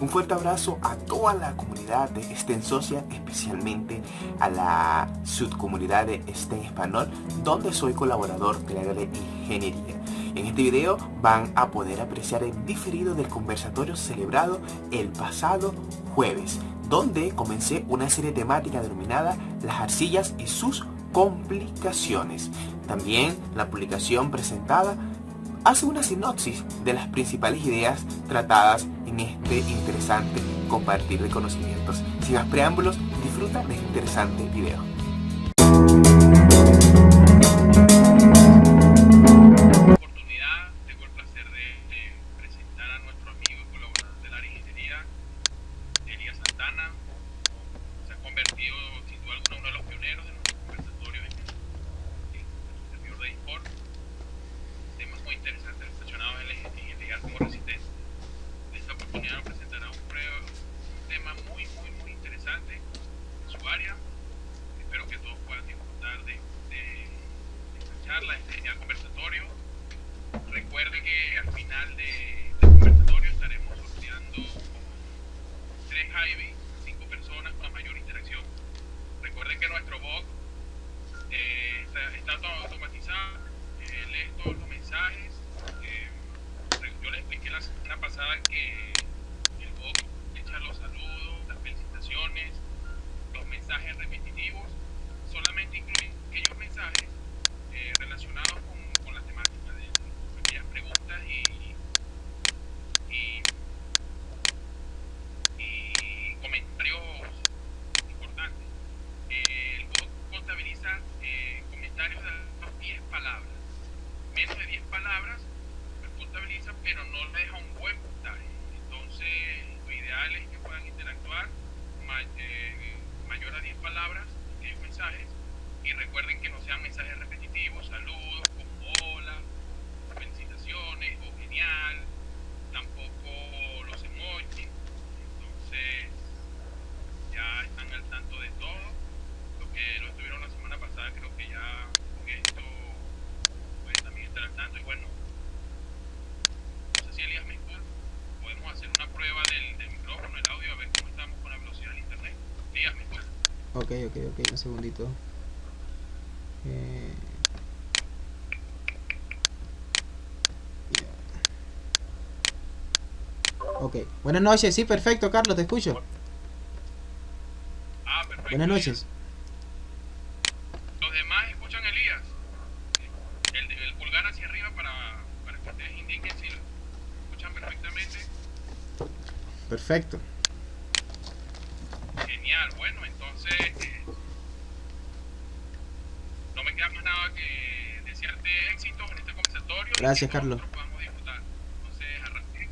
Un fuerte abrazo a toda la comunidad de STEM Social, especialmente a la subcomunidad de STEM Español, donde soy colaborador del área de ingeniería. En este video van a poder apreciar el diferido del conversatorio celebrado el pasado jueves, donde comencé una serie temática denominada Las arcillas y sus complicaciones. También la publicación presentada hace una sinopsis de las principales ideas tratadas en este interesante compartir de conocimientos. Sin más preámbulos, disfruta de este interesante video. Tengo el placer de presentar a nuestro amigo y colaborador del área de ingeniería, Elías Santana. Se ha convertido sin duda alguna uno de los pioneros de nuestros conversatorios en el servidor de eSport. Temas muy interesantes relacionados en el llegar como resistente. En esta oportunidad nos presentará un tema muy interesante en su área. Espero que todos puedan disfrutar de esta charla, de este genial conversatorio. Recuerde que al final del conversatorio estaremos sorteando 3 Ivy, 5 personas con la mayor interacción. Recuerden que nuestro bot está todo automatizado, lee todos los mensajes. Yo les expliqué la semana pasada que el bot echa los saludos, las felicitaciones, los mensajes repetitivos. Solamente incluye aquellos mensajes relacionados con la temática de aquellas preguntas y comentarios importantes. El bot contabiliza comentarios de unas 10 palabras. Menos de 10 palabras las contabiliza, pero no le deja un buen puntaje. Entonces, lo ideal es que puedan interactuar mayor a 10 palabras en aquellos mensajes. Y recuerden que no sean mensajes repetitivos, saludos como hola, felicitaciones o genial, tampoco los emojis. Entonces ya están al tanto de todo. Los que lo estuvieron la semana pasada, creo que ya con esto pueden también estar al tanto. Y bueno, no sé si Elías me escucha, podemos hacer una prueba del micrófono, el audio, a ver cómo estamos con la velocidad del internet. Elías me escucha. Ok, un segundito. Ok, buenas noches, sí, perfecto, Carlos, te escucho. Perfecto. Buenas noches. Los demás escuchan a Elías. El pulgar hacia arriba para que ustedes indiquen si lo escuchan perfectamente. Perfecto. Genial, bueno, entonces no me queda más nada que desearte éxitos en este conversatorio. Gracias, y que Carlos. nosotros podamos disfrutar. Entonces arranqué.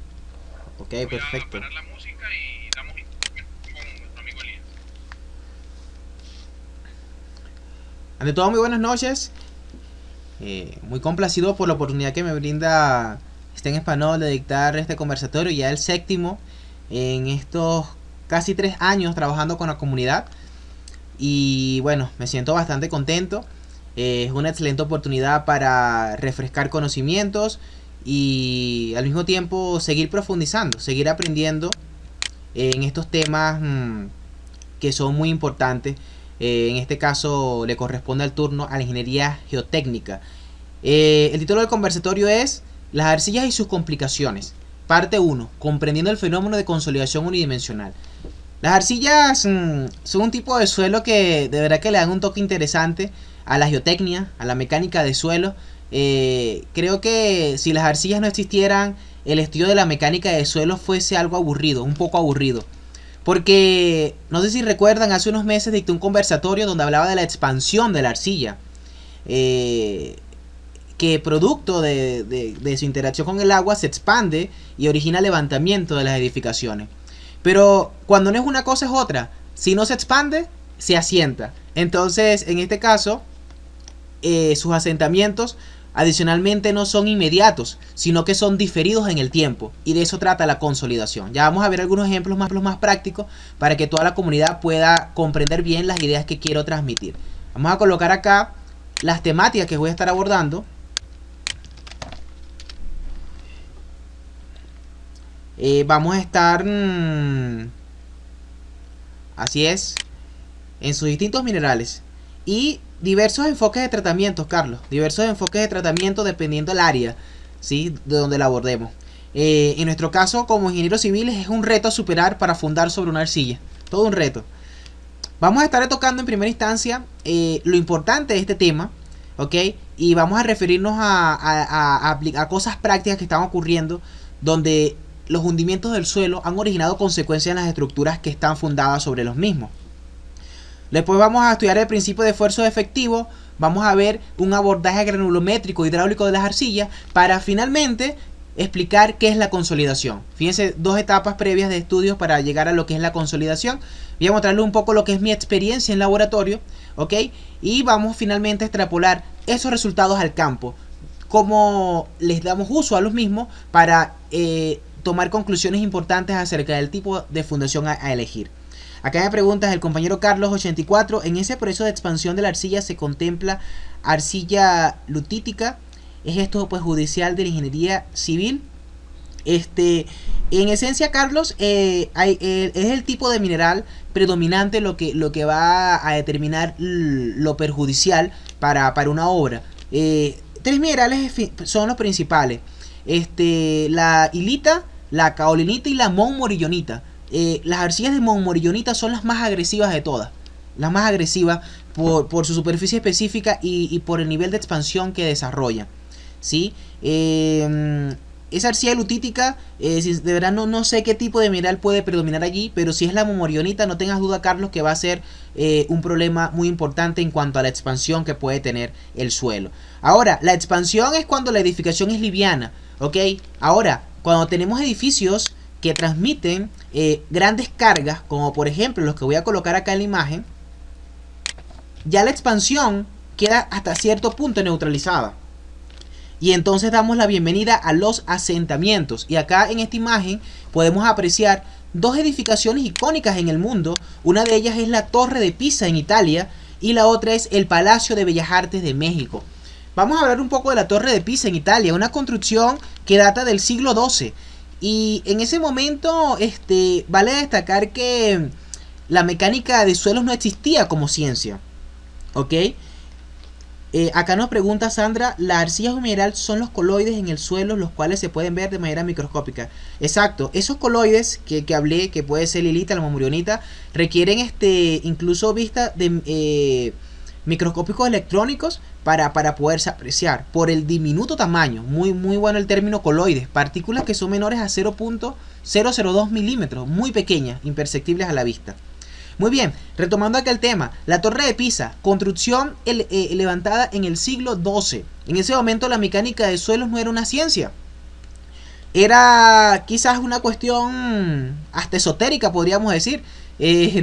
Ok, Voy perfecto. a parar la música y damos con nuestro amigo Elías. Ante todo, muy buenas noches. Muy complacido por la oportunidad que me brinda STEM Español de dictar este conversatorio, ya el 7º en estos casi 3 años trabajando con la comunidad. Y bueno, me siento bastante contento. Es una excelente oportunidad para refrescar conocimientos y al mismo tiempo seguir profundizando, seguir aprendiendo en estos temas que son muy importantes. En este caso le corresponde el turno a la ingeniería geotécnica. El título del conversatorio es Las arcillas y sus complicaciones. Parte 1. Comprendiendo el fenómeno de consolidación unidimensional. Las arcillas son un tipo de suelo que de verdad que le dan un toque interesante a la geotecnia, a la mecánica de suelo. Creo que si las arcillas no existieran, el estudio de la mecánica de suelo fuese algo aburrido, un poco aburrido. Porque, no sé si recuerdan, hace unos meses dicté un conversatorio donde hablaba de la expansión de la arcilla. Que producto de su interacción con el agua se expande y origina levantamiento de las edificaciones. Pero cuando no es una cosa es otra. Si no se expande, se asienta. Entonces, en este caso, sus asentamientos adicionalmente no son inmediatos, sino que son diferidos en el tiempo. Y de eso trata la consolidación. Ya vamos a ver algunos ejemplos más prácticos para que toda la comunidad pueda comprender bien las ideas que quiero transmitir. Vamos a colocar acá las temáticas que voy a estar abordando. vamos a estar, así es, en sus distintos minerales. Y diversos enfoques de tratamiento, Carlos. Diversos enfoques de tratamiento dependiendo del área, ¿sí? De donde la abordemos. En nuestro caso, como ingenieros civiles, es un reto a superar para fundar sobre una arcilla. Todo un reto. Vamos a estar tocando en primera instancia lo importante de este tema, ¿ok? Y vamos a referirnos a cosas prácticas que están ocurriendo, donde los hundimientos del suelo han originado consecuencias en las estructuras que están fundadas sobre los mismos. Después vamos a estudiar el principio de esfuerzo efectivo, vamos a ver un abordaje granulométrico hidráulico de las arcillas para finalmente explicar qué es la consolidación. Fíjense, 2 etapas previas de estudios para llegar a lo que es la consolidación. Voy a mostrarles un poco lo que es mi experiencia en laboratorio, ¿ok? Y vamos finalmente a extrapolar esos resultados al campo, cómo les damos uso a los mismos para tomar conclusiones importantes acerca del tipo de fundación a elegir. Acá me preguntas el compañero Carlos 84, en ese proceso de expansión de la arcilla se contempla arcilla lutítica. ¿Es esto pues judicial de la ingeniería civil? En esencia, Carlos, es el tipo de mineral predominante lo que va a determinar lo perjudicial para una obra. 3 minerales son los principales. La hilita, la caolinita y la montmorillonita. Las arcillas de montmorillonita son las más agresivas de todas. Las más agresivas por su superficie específica y por el nivel de expansión que desarrollan, ¿sí? Esa arcilla lutítica, de verdad no sé qué tipo de mineral puede predominar allí, pero si es la montmorillonita, no tengas duda, Carlos, que va a ser un problema muy importante en cuanto a la expansión que puede tener el suelo. Ahora, la expansión es cuando la edificación es liviana, ¿ok? Ahora, cuando tenemos edificios que transmiten grandes cargas, como por ejemplo los que voy a colocar acá en la imagen, ya la expansión queda hasta cierto punto neutralizada. Y entonces damos la bienvenida a los asentamientos. Y acá en esta imagen podemos apreciar 2 edificaciones icónicas en el mundo. Una de ellas es la Torre de Pisa en Italia y la otra es el Palacio de Bellas Artes de México. Vamos a hablar un poco de la Torre de Pisa en Italia, una construcción que data del siglo XII. Y en ese momento vale destacar que la mecánica de suelos no existía como ciencia, ¿ok? Acá nos pregunta Sandra, las arcillas o mineral son los coloides en el suelo, los cuales se pueden ver de manera microscópica. Exacto, esos coloides que hablé, que puede ser lilita, la montmorillonita, requieren incluso vista de microscópicos electrónicos para poderse apreciar por el diminuto tamaño. Muy bueno el término coloides, partículas que son menores a 0.002 milímetros, muy pequeñas, imperceptibles a la vista. Muy bien, retomando acá el tema, la Torre de Pisa, construcción levantada en el siglo XII. En ese momento la mecánica de suelos no era una ciencia. Era quizás una cuestión hasta esotérica, podríamos decir.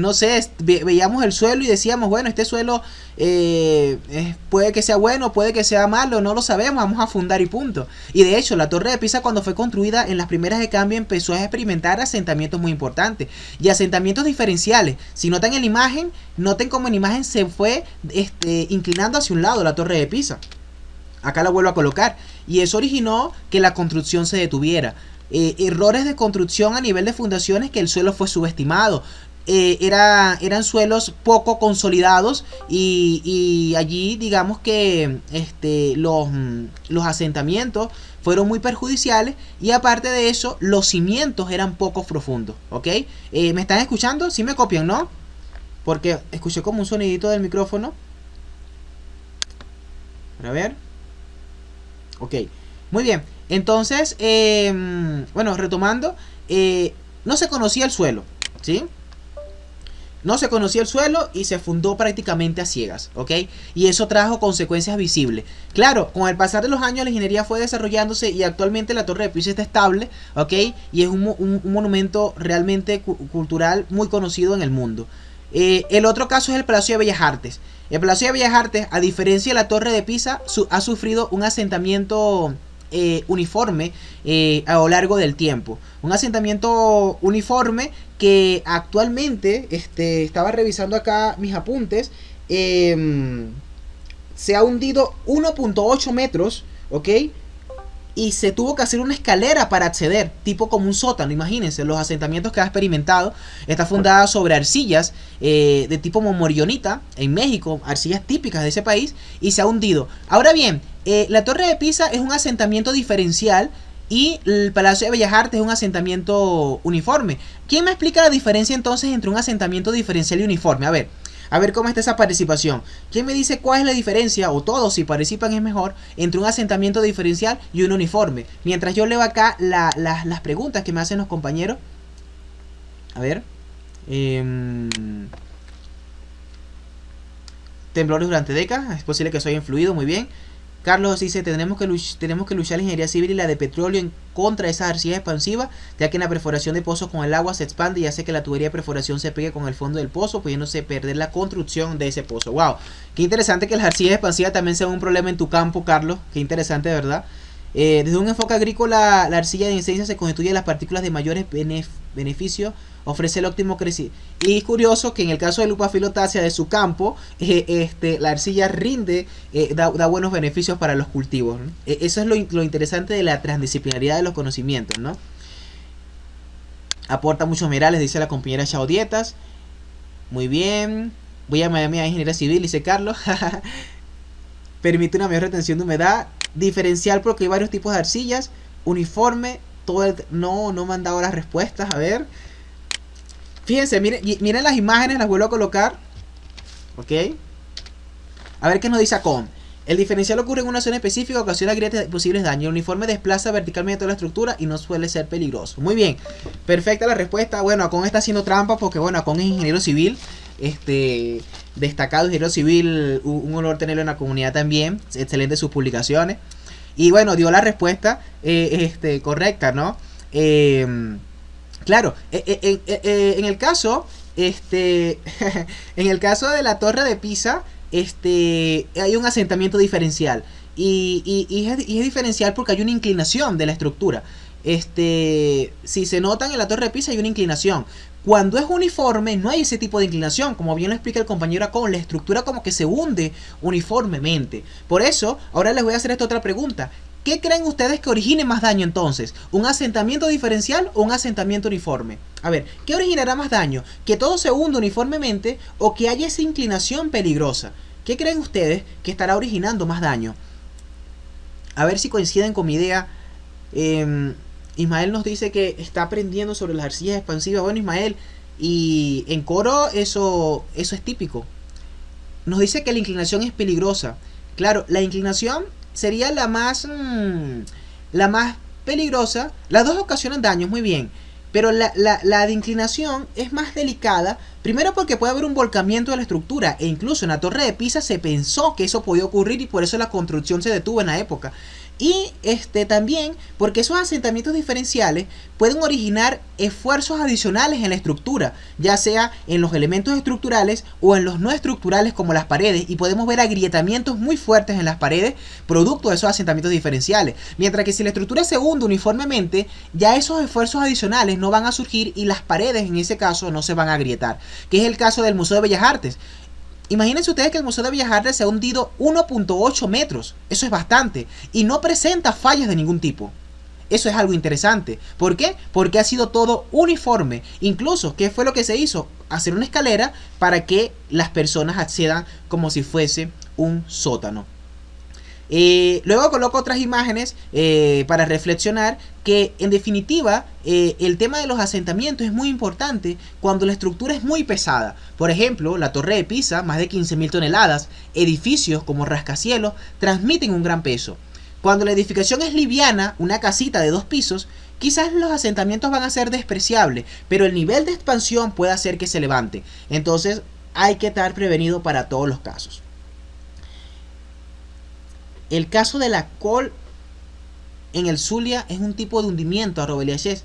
No sé, veíamos el suelo y decíamos, bueno, este suelo puede que sea bueno, puede que sea malo, no lo sabemos, vamos a fundar y punto. Y de hecho, la Torre de Pisa, cuando fue construida en las primeras de cambio, empezó a experimentar asentamientos muy importantes y asentamientos diferenciales. Si notan en la imagen, noten cómo en la imagen se fue inclinando hacia un lado la Torre de Pisa. Acá la vuelvo a colocar y eso originó que la construcción se detuviera. Errores de construcción a nivel de fundaciones, que el suelo fue subestimado. Eran suelos poco consolidados y allí digamos que los asentamientos fueron muy perjudiciales y aparte de eso los cimientos eran poco profundos, ¿ok? ¿Me están escuchando? ¿Sí me copian, no? Porque escuché como un sonidito del micrófono. A ver. Ok, muy bien. Entonces, bueno, retomando, no se conocía el suelo, ¿sí? No se conocía el suelo y se fundó prácticamente a ciegas, ¿ok? Y eso trajo consecuencias visibles. Claro, con el pasar de los años la ingeniería fue desarrollándose y actualmente la Torre de Pisa está estable, ¿ok? Y es un monumento realmente cultural muy conocido en el mundo. El otro caso es el Palacio de Bellas Artes. El Palacio de Bellas Artes, a diferencia de la Torre de Pisa, ha sufrido un asentamiento uniforme a lo largo del tiempo. Un asentamiento uniforme que actualmente, estaba revisando acá mis apuntes, se ha hundido 1.8 metros, ¿ok? y se tuvo que hacer una escalera para acceder, tipo como un sótano. Imagínense, los asentamientos que ha experimentado. Está fundada sobre arcillas de tipo momorionita en México, arcillas típicas de ese país, y se ha hundido. Ahora bien, la Torre de Pisa es un asentamiento diferencial y el Palacio de Bellas Artes es un asentamiento uniforme. ¿Quién me explica la diferencia entonces entre un asentamiento diferencial y uniforme? A ver cómo está esa participación. ¿Quién me dice cuál es la diferencia, o todos si participan es mejor, entre un asentamiento diferencial y un uniforme? Mientras yo leo acá las preguntas que me hacen los compañeros. A ver. Temblores durante décadas. Es posible que soy influido, muy bien. Carlos dice, tenemos que luchar la ingeniería civil y la de petróleo en contra de esa arcilla expansiva, ya que en la perforación de pozos con el agua se expande y hace que la tubería de perforación se pegue con el fondo del pozo, pudiéndose perder la construcción de ese pozo. Wow, qué interesante que las arcillas expansivas también sean un problema en tu campo, Carlos. Qué interesante, de verdad. Desde un enfoque agrícola, la arcilla de incidencia se constituye de las partículas de mayores beneficios, ofrece el óptimo crecimiento. Y es curioso que en el caso de Lupa filotácea de su campo, la arcilla rinde, da buenos beneficios para los cultivos, ¿no? Eso es lo interesante de la transdisciplinaridad de los conocimientos, ¿no? Aporta muchos minerales, dice la compañera Chao Dietas. Muy bien. Voy a Miami a ingeniería civil, dice Carlos. Permite una mayor retención de humedad. Diferencial porque hay varios tipos de arcillas. Uniforme. No me han dado las respuestas. A ver. Fíjense, miren las imágenes, las vuelvo a colocar. Ok. A ver qué nos dice Acon. El diferencial ocurre en una zona específica, ocasiona grietas y posibles daños. El uniforme desplaza verticalmente toda la estructura y no suele ser peligroso. Muy bien. Perfecta la respuesta. Bueno, Acon está haciendo trampa porque, bueno, Acon es ingeniero civil. Destacado ingeniero civil. Un honor tenerlo en la comunidad también. Excelente sus publicaciones. Y bueno, dio la respuesta correcta, ¿no? Claro, en el caso, en el caso de la Torre de Pisa, hay un asentamiento diferencial y es diferencial porque hay una inclinación de la estructura. Si se notan, en la Torre de Pisa hay una inclinación. Cuando es uniforme no hay ese tipo de inclinación, como bien lo explica el compañero Acon, la estructura como que se hunde uniformemente. Por eso, ahora les voy a hacer esta otra pregunta. ¿Qué creen ustedes que origine más daño entonces? ¿Un asentamiento diferencial o un asentamiento uniforme? A ver, ¿qué originará más daño? ¿Que todo se hunda uniformemente o que haya esa inclinación peligrosa? ¿Qué creen ustedes que estará originando más daño? A ver si coinciden con mi idea. Ismael nos dice que está aprendiendo sobre las arcillas expansivas. Bueno, Ismael, y en coro eso es típico. Nos dice que la inclinación es peligrosa. Claro, la inclinación sería la más peligrosa. Las dos ocasionan daños, muy bien. Pero la de inclinación es más delicada. Primero porque puede haber un volcamiento de la estructura. E incluso en la Torre de Pisa se pensó que eso podía ocurrir y por eso la construcción se detuvo en la época. Y también porque esos asentamientos diferenciales pueden originar esfuerzos adicionales en la estructura, ya sea en los elementos estructurales o en los no estructurales como las paredes, y podemos ver agrietamientos muy fuertes en las paredes producto de esos asentamientos diferenciales. Mientras que si la estructura se hunde uniformemente, ya esos esfuerzos adicionales no van a surgir y las paredes en ese caso no se van a agrietar, que es el caso del Museo de Bellas Artes. Imagínense ustedes que el Museo de Bellas Artes se ha hundido 1.8 metros. Eso es bastante. Y no presenta fallas de ningún tipo. Eso es algo interesante. ¿Por qué? Porque ha sido todo uniforme. Incluso, ¿qué fue lo que se hizo? Hacer una escalera para que las personas accedan como si fuese un sótano. Luego coloco otras imágenes para reflexionar que en definitiva el tema de los asentamientos es muy importante cuando la estructura es muy pesada. Por ejemplo, la Torre de Pisa, más de 15.000 toneladas, edificios como rascacielos transmiten un gran peso. Cuando la edificación es liviana, una casita de 2 pisos, quizás los asentamientos van a ser despreciables, pero el nivel de expansión puede hacer que se levante. Entonces hay que estar prevenido para todos los casos. El caso de la col en el Zulia es un tipo de hundimiento, a Robeliaches.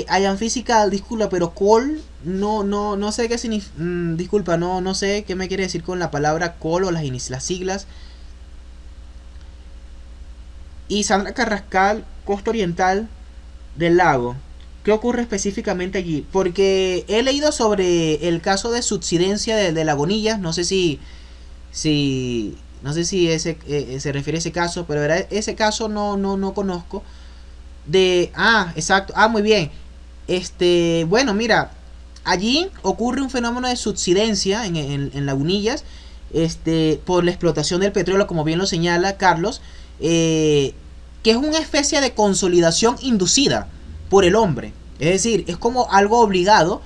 Hayan física, disculpa, pero col no sé qué significa. Disculpa, no sé qué me quiere decir con la palabra col o las siglas. Y Sandra Carrascal, costa oriental del lago. ¿Qué ocurre específicamente allí? Porque he leído sobre el caso de subsidencia de Lagunillas. No sé si No sé si ese se refiere a ese caso, pero era ese caso no conozco. Exacto. Muy bien. Bueno, mira, allí ocurre un fenómeno de subsidencia en lagunillas, por la explotación del petróleo, como bien lo señala Carlos, que es una especie de consolidación inducida por el hombre. Es decir, es como algo obligado.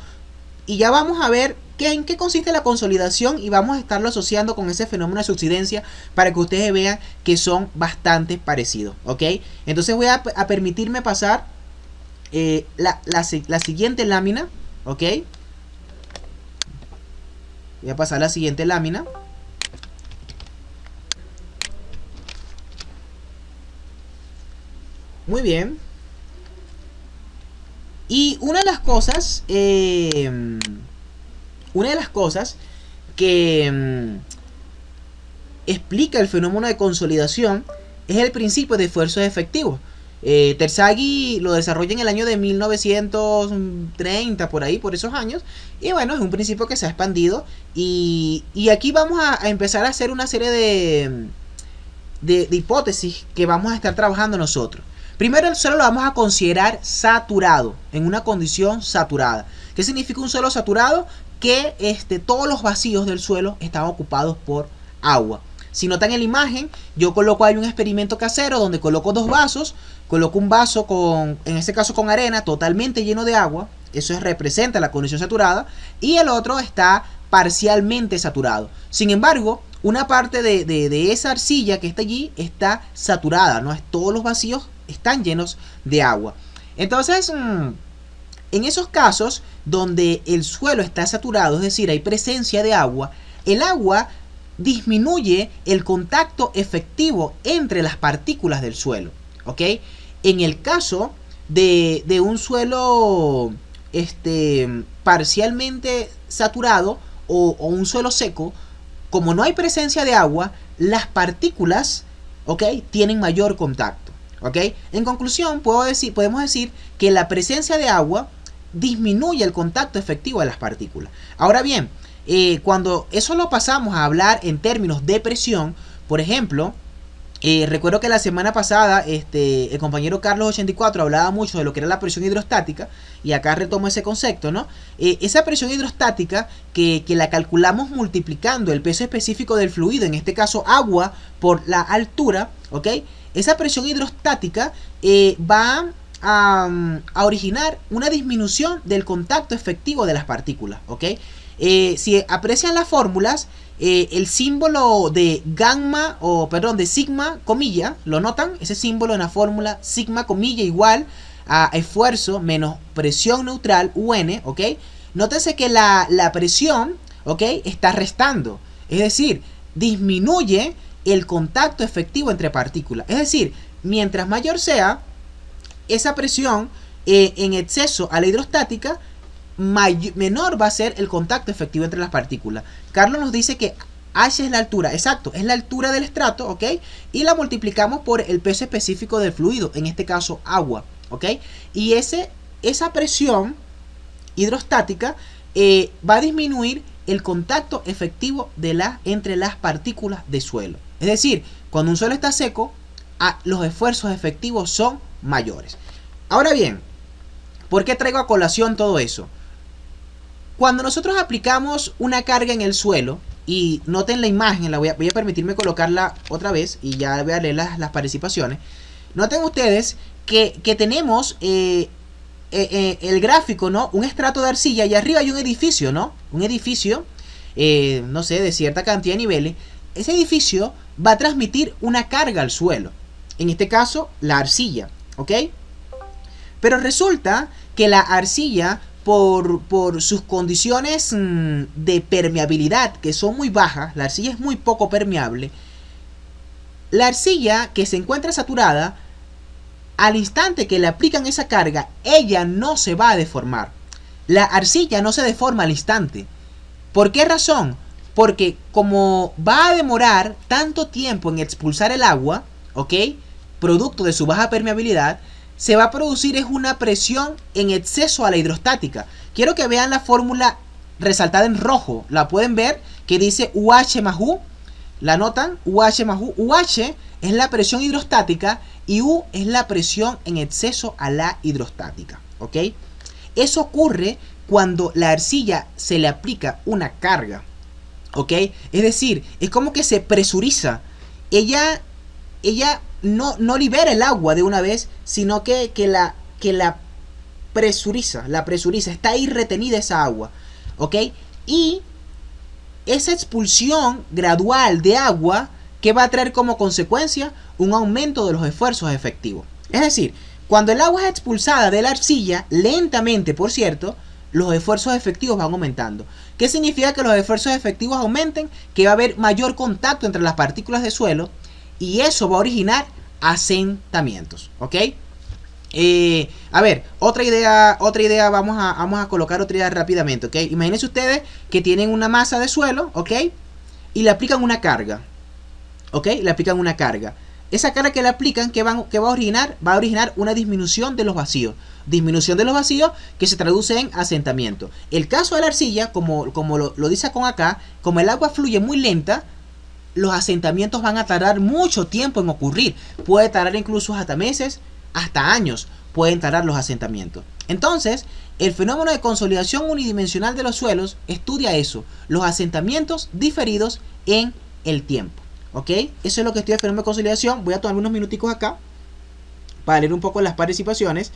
Y ya vamos a ver en qué consiste la consolidación y vamos a estarlo asociando con ese fenómeno de subsidencia para que ustedes vean que son bastante parecidos, ¿ok? Entonces voy a permitirme pasar la siguiente lámina, ¿ok? Voy a pasar la siguiente lámina. Muy bien. Y una de las cosas que explica el fenómeno de consolidación es el principio de esfuerzos efectivos. Terzaghi lo desarrolla en el año de 1930, por ahí, por esos años. Y bueno, es un principio que se ha expandido. Y aquí vamos a empezar a hacer una serie de hipótesis que vamos a estar trabajando nosotros. Primero, el suelo lo vamos a considerar saturado, en una condición saturada. ¿Qué significa un suelo saturado? Que todos los vacíos del suelo están ocupados por agua. Si notan en la imagen, yo coloco ahí un experimento casero donde coloco dos vasos. Coloco un vaso en este caso con arena totalmente lleno de agua. Eso representa la condición saturada. Y el otro está parcialmente saturado. Sin embargo, una parte de esa arcilla que está allí está saturada, ¿no? Todos los vacíos están llenos de agua. Entonces, en esos casos donde el suelo está saturado, es decir, hay presencia de agua, el agua disminuye el contacto efectivo entre las partículas del suelo, ¿ok? En el caso de un suelo parcialmente saturado o un suelo seco, como no hay presencia de agua, las partículas, ¿ok?, tienen mayor contacto, ¿ok? En conclusión, podemos decir que la presencia de agua disminuye el contacto efectivo de las partículas. Ahora bien, cuando eso lo pasamos a hablar en términos de presión, por ejemplo, recuerdo que la semana pasada el compañero Carlos 84 hablaba mucho de lo que era la presión hidrostática, y acá retomo ese concepto, ¿no? Esa presión hidrostática que la calculamos multiplicando el peso específico del fluido, en este caso agua, por la altura, ¿ok? Esa presión hidrostática va a originar una disminución del contacto efectivo de las partículas, ¿ok? Si aprecian las fórmulas, el símbolo de gamma, de sigma, comilla, ¿lo notan? Ese símbolo en la fórmula, sigma, comilla, igual a esfuerzo menos presión neutral, UN, ¿ok? Nótense que la presión, ¿ok?, está restando. Es decir, disminuye el contacto efectivo entre partículas. Es decir, mientras mayor sea esa presión en exceso a la hidrostática, menor va a ser el contacto efectivo entre las partículas. Carlos nos dice que H es la altura, exacto, es la altura del estrato, ¿ok? Y la multiplicamos por el peso específico del fluido, en este caso agua, ¿ok? Y esa presión hidrostática va a disminuir el contacto efectivo entre las partículas de suelo. Es decir, cuando un suelo está seco, los esfuerzos efectivos son mayores. Ahora bien, ¿por qué traigo a colación todo eso? Cuando nosotros aplicamos una carga en el suelo, y noten la imagen, voy a permitirme colocarla otra vez y ya voy a leer las participaciones. Noten ustedes que tenemos el gráfico, ¿no? Un estrato de arcilla y arriba hay un edificio, ¿no? Un edificio, no sé, de cierta cantidad de niveles. Ese edificio va a transmitir una carga al suelo. En este caso, la arcilla, ¿ok? Pero resulta que la arcilla, por sus condiciones de permeabilidad, que son muy bajas, la arcilla es muy poco permeable. La arcilla que se encuentra saturada, al instante que le aplican esa carga, ella no se va a deformar. La arcilla no se deforma al instante. ¿Por qué razón? Porque como va a demorar tanto tiempo en expulsar el agua, ¿ok?, producto de su baja permeabilidad, se va a producir una presión en exceso a la hidrostática. Quiero que vean la fórmula resaltada en rojo. La pueden ver, que dice UH más U. ¿La notan? UH más U. UH es la presión hidrostática y U es la presión en exceso a la hidrostática. ¿Ok? Eso ocurre cuando la arcilla se le aplica una carga. ¿Ok? Es decir, es como que se presuriza. Ella no libera el agua de una vez, sino que la presuriza. Está ahí retenida esa agua. ¿Ok? Y esa expulsión gradual de agua, que va a traer como consecuencia un aumento de los esfuerzos efectivos. Es decir, cuando el agua es expulsada de la arcilla, lentamente por cierto, los esfuerzos efectivos van aumentando. ¿Qué significa que los esfuerzos efectivos aumenten? Que va a haber mayor contacto entre las partículas de suelo y eso va a originar asentamientos. ¿Ok? A ver, otra idea, vamos a colocar otra idea rápidamente, ¿ok? Imagínense ustedes que tienen una masa de suelo, ¿ok? Y le aplican una carga, ¿ok? Le aplican una carga. Esa carga que le aplican, ¿qué va a originar? Va a originar una disminución de los vacíos. Disminución de los vacíos que se traduce en asentamiento. El caso de la arcilla, como lo dice con acá, como el agua fluye muy lenta, los asentamientos van a tardar mucho tiempo en ocurrir. Puede tardar incluso hasta meses, hasta años pueden tardar los asentamientos. Entonces, el fenómeno de consolidación unidimensional de los suelos estudia eso, los asentamientos diferidos en el tiempo. ¿Ok? Eso es lo que estudia el fenómeno de consolidación. Voy a tomar unos minuticos acá para leer un poco las participaciones.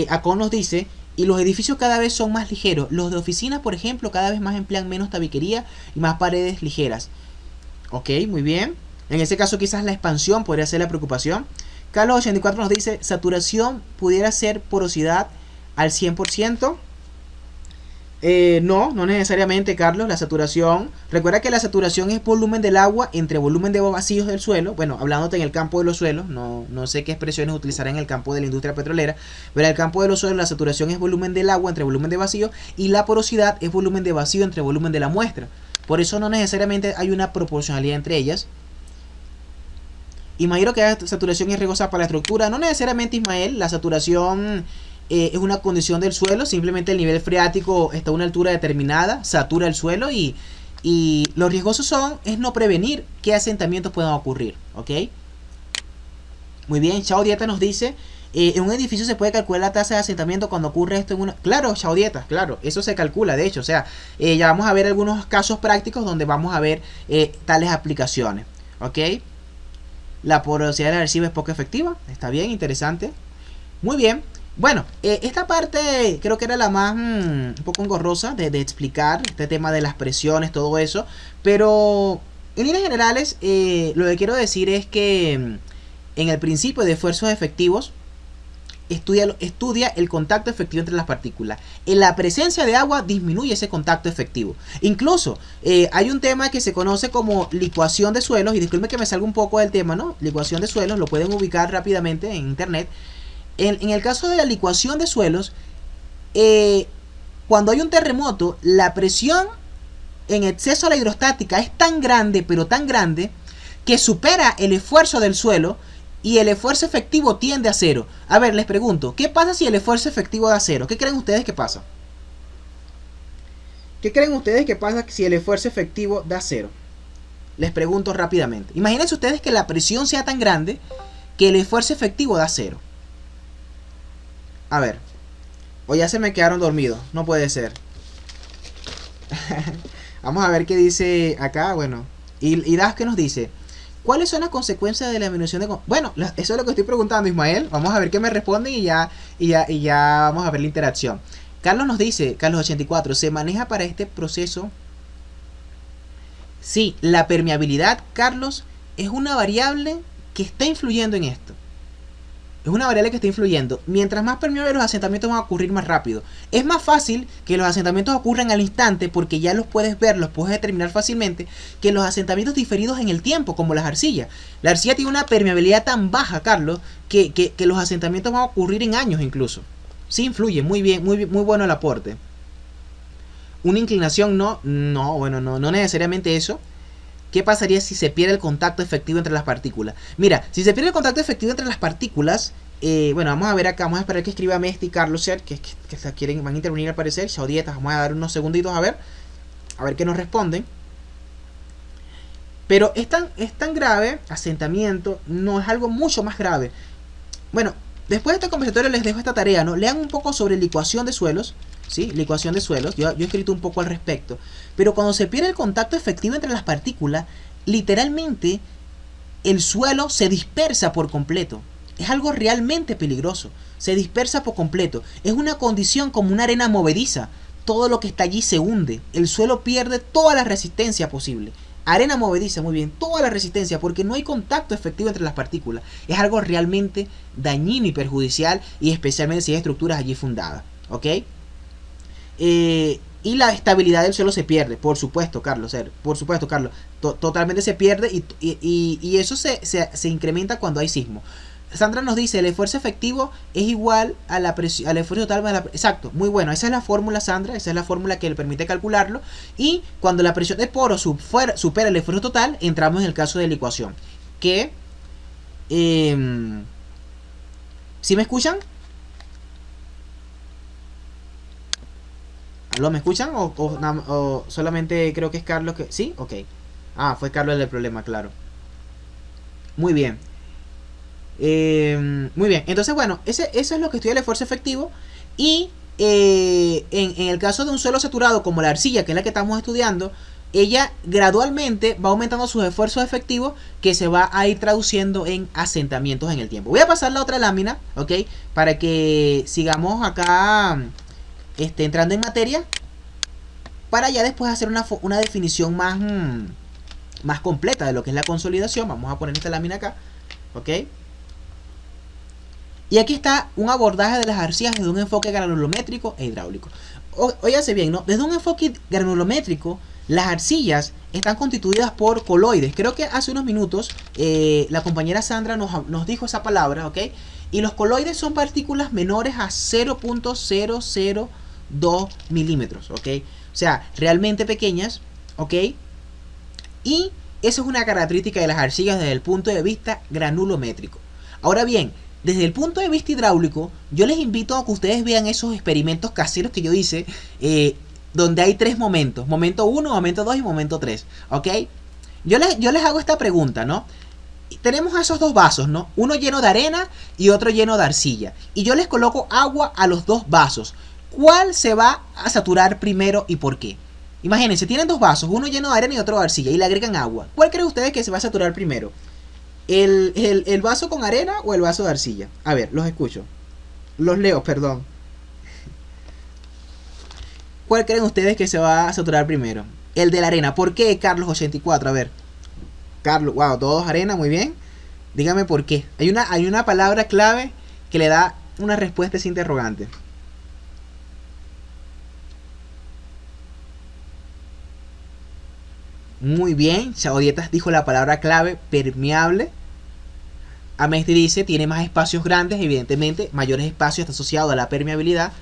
Acá nos dice, y los edificios cada vez son más ligeros. Los de oficinas, por ejemplo, cada vez más emplean menos tabiquería y más paredes ligeras. Ok, muy bien. En ese caso quizás la expansión podría ser la preocupación. Carlos 84 nos dice, saturación pudiera ser porosidad al 100%. No necesariamente, Carlos. La saturación, recuerda que la saturación es volumen del agua entre volumen de vacíos del suelo. Bueno, hablándote en el campo de los suelos, no sé qué expresiones utilizar en el campo de la industria petrolera, pero en el campo de los suelos la saturación es volumen del agua entre volumen de vacío y la porosidad es volumen de vacío entre volumen de la muestra. Por eso no necesariamente hay una proporcionalidad entre ellas. Imagino que la saturación es riesgosa para la estructura. No necesariamente, Ismael. La saturación es una condición del suelo. Simplemente el nivel freático está a una altura determinada, satura el suelo y lo riesgoso es no prevenir que asentamientos puedan ocurrir. ¿Ok? Muy bien. Chao Dieta nos dice, en un edificio se puede calcular la tasa de asentamiento cuando ocurre esto en una... Claro, Chao Dieta, claro. Eso se calcula, de hecho. O sea, ya vamos a ver algunos casos prácticos donde vamos a ver tales aplicaciones. ¿Ok? La porosidad de la arcilla es poco efectiva. Está bien, interesante. Muy bien. Bueno, esta parte creo que era la más un poco engorrosa de explicar este tema de las presiones, todo eso. Pero en líneas generales, lo que quiero decir es que en el principio de esfuerzos efectivos, estudia el contacto efectivo entre las partículas. En la presencia de agua disminuye ese contacto efectivo. Incluso hay un tema que se conoce como licuación de suelos. Y disculpen que me salga un poco del tema, ¿no? Licuación de suelos, lo pueden ubicar rápidamente en internet. En el caso de la licuación de suelos, cuando hay un terremoto, la presión en exceso a la hidrostática es tan grande, pero tan grande, que supera el esfuerzo del suelo. Y el esfuerzo efectivo tiende a cero. A ver, les pregunto, ¿qué pasa si el esfuerzo efectivo da cero? ¿Qué creen ustedes que pasa? ¿Qué creen ustedes que pasa si el esfuerzo efectivo da cero? Les pregunto rápidamente. Imagínense ustedes que la presión sea tan grande que el esfuerzo efectivo da cero. A ver. O ya se me quedaron dormidos. No puede ser. Vamos a ver qué dice acá. Bueno. Y Das, ¿qué nos dice? ¿Cuáles son las consecuencias de la disminución de... Bueno, eso es lo que estoy preguntando, Ismael. Vamos a ver qué me responden y ya vamos a ver la interacción. Carlos nos dice, Carlos 84, ¿se maneja para este proceso? Sí, la permeabilidad, Carlos, es una variable que está influyendo en esto. Es una variable que está influyendo. Mientras más permeables los asentamientos van a ocurrir más rápido. Es más fácil que los asentamientos ocurran al instante porque ya los puedes ver, los puedes determinar fácilmente, que los asentamientos diferidos en el tiempo, como las arcillas. La arcilla tiene una permeabilidad tan baja, Carlos, que los asentamientos van a ocurrir en años incluso. Sí influye, muy bien, muy bueno el aporte. Una inclinación no necesariamente eso. ¿Qué pasaría si se pierde el contacto efectivo entre las partículas? Mira, si se pierde el contacto efectivo entre las partículas, bueno, vamos a ver acá, vamos a esperar que escriba Mesty y Carlos Ser, que van a intervenir al parecer. Chao Dietas, vamos a dar unos segunditos a ver qué nos responden. Pero es tan grave, asentamiento, no es algo mucho más grave. Bueno, después de este conversatorio les dejo esta tarea, ¿no? Lean un poco sobre licuación de suelos, ¿sí? Licuación de suelos, yo he escrito un poco al respecto. Pero cuando se pierde el contacto efectivo entre las partículas, literalmente el suelo se dispersa por completo. Es algo realmente peligroso. Se dispersa por completo. Es una condición como una arena movediza. Todo lo que está allí se hunde. El suelo pierde toda la resistencia posible. Arena movediza, muy bien, toda la resistencia, porque no hay contacto efectivo entre las partículas. Es algo realmente dañino y perjudicial, y especialmente si hay estructuras allí fundadas, ¿ok? Y la estabilidad del suelo se pierde, por supuesto, Carlos, totalmente se pierde, y eso se incrementa cuando hay sismo. Sandra nos dice, el esfuerzo efectivo es igual a la presión, al esfuerzo total. Exacto, muy bueno. Esa es la fórmula, Sandra. Esa es la fórmula que le permite calcularlo. Y cuando la presión de poro supera el esfuerzo total, entramos en el caso de licuación. Que... ¿sí me escuchan? ¿Aló, me escuchan? ¿O solamente creo que es Carlos que...? ¿Sí? Ok. Ah, fue Carlos el problema, claro. Muy bien. Muy bien, entonces bueno, eso es lo que estudia el esfuerzo efectivo. Y en el caso de un suelo saturado como la arcilla, que es la que estamos estudiando, ella gradualmente va aumentando sus esfuerzos efectivos, que se va a ir traduciendo en asentamientos en el tiempo. Voy a pasar la otra lámina, ¿ok? Para que sigamos acá entrando en materia, para ya después hacer una definición más completa de lo que es la consolidación. Vamos a poner esta lámina acá, ¿ok? Y aquí está un abordaje de las arcillas desde un enfoque granulométrico e hidráulico. Óyase bien, ¿no? Desde un enfoque granulométrico, las arcillas están constituidas por coloides. Creo que hace unos minutos la compañera Sandra nos dijo esa palabra, ¿ok? Y los coloides son partículas menores a 0.002 milímetros, ¿ok? O sea, realmente pequeñas, ¿ok? Y eso es una característica de las arcillas desde el punto de vista granulométrico. Ahora bien, desde el punto de vista hidráulico, yo les invito a que ustedes vean esos experimentos caseros que yo hice, donde hay 3 momentos: momento 1, momento 2 y momento 3, ¿ok? Yo les hago esta pregunta, ¿no? Tenemos esos 2 vasos, ¿no? Uno lleno de arena y otro lleno de arcilla, y yo les coloco agua a los 2 vasos. ¿Cuál se va a saturar primero y por qué? Imagínense, tienen 2 vasos, uno lleno de arena y otro de arcilla, y le agregan agua. ¿Cuál creen ustedes que se va a saturar primero? ¿El vaso con arena o el vaso de arcilla? A ver, los escucho. Los leo, perdón. ¿Cuál creen ustedes que se va a saturar primero? El de la arena. ¿Por qué, Carlos 84? A ver. Carlos, wow, todos arena, muy bien. Dígame por qué. Hay una palabra clave que le da una respuesta a ese interrogante. Muy bien, Chaodietas dijo la palabra clave, permeable. Amesti dice, tiene más espacios grandes, evidentemente, mayores espacios, está asociado a la permeabilidad,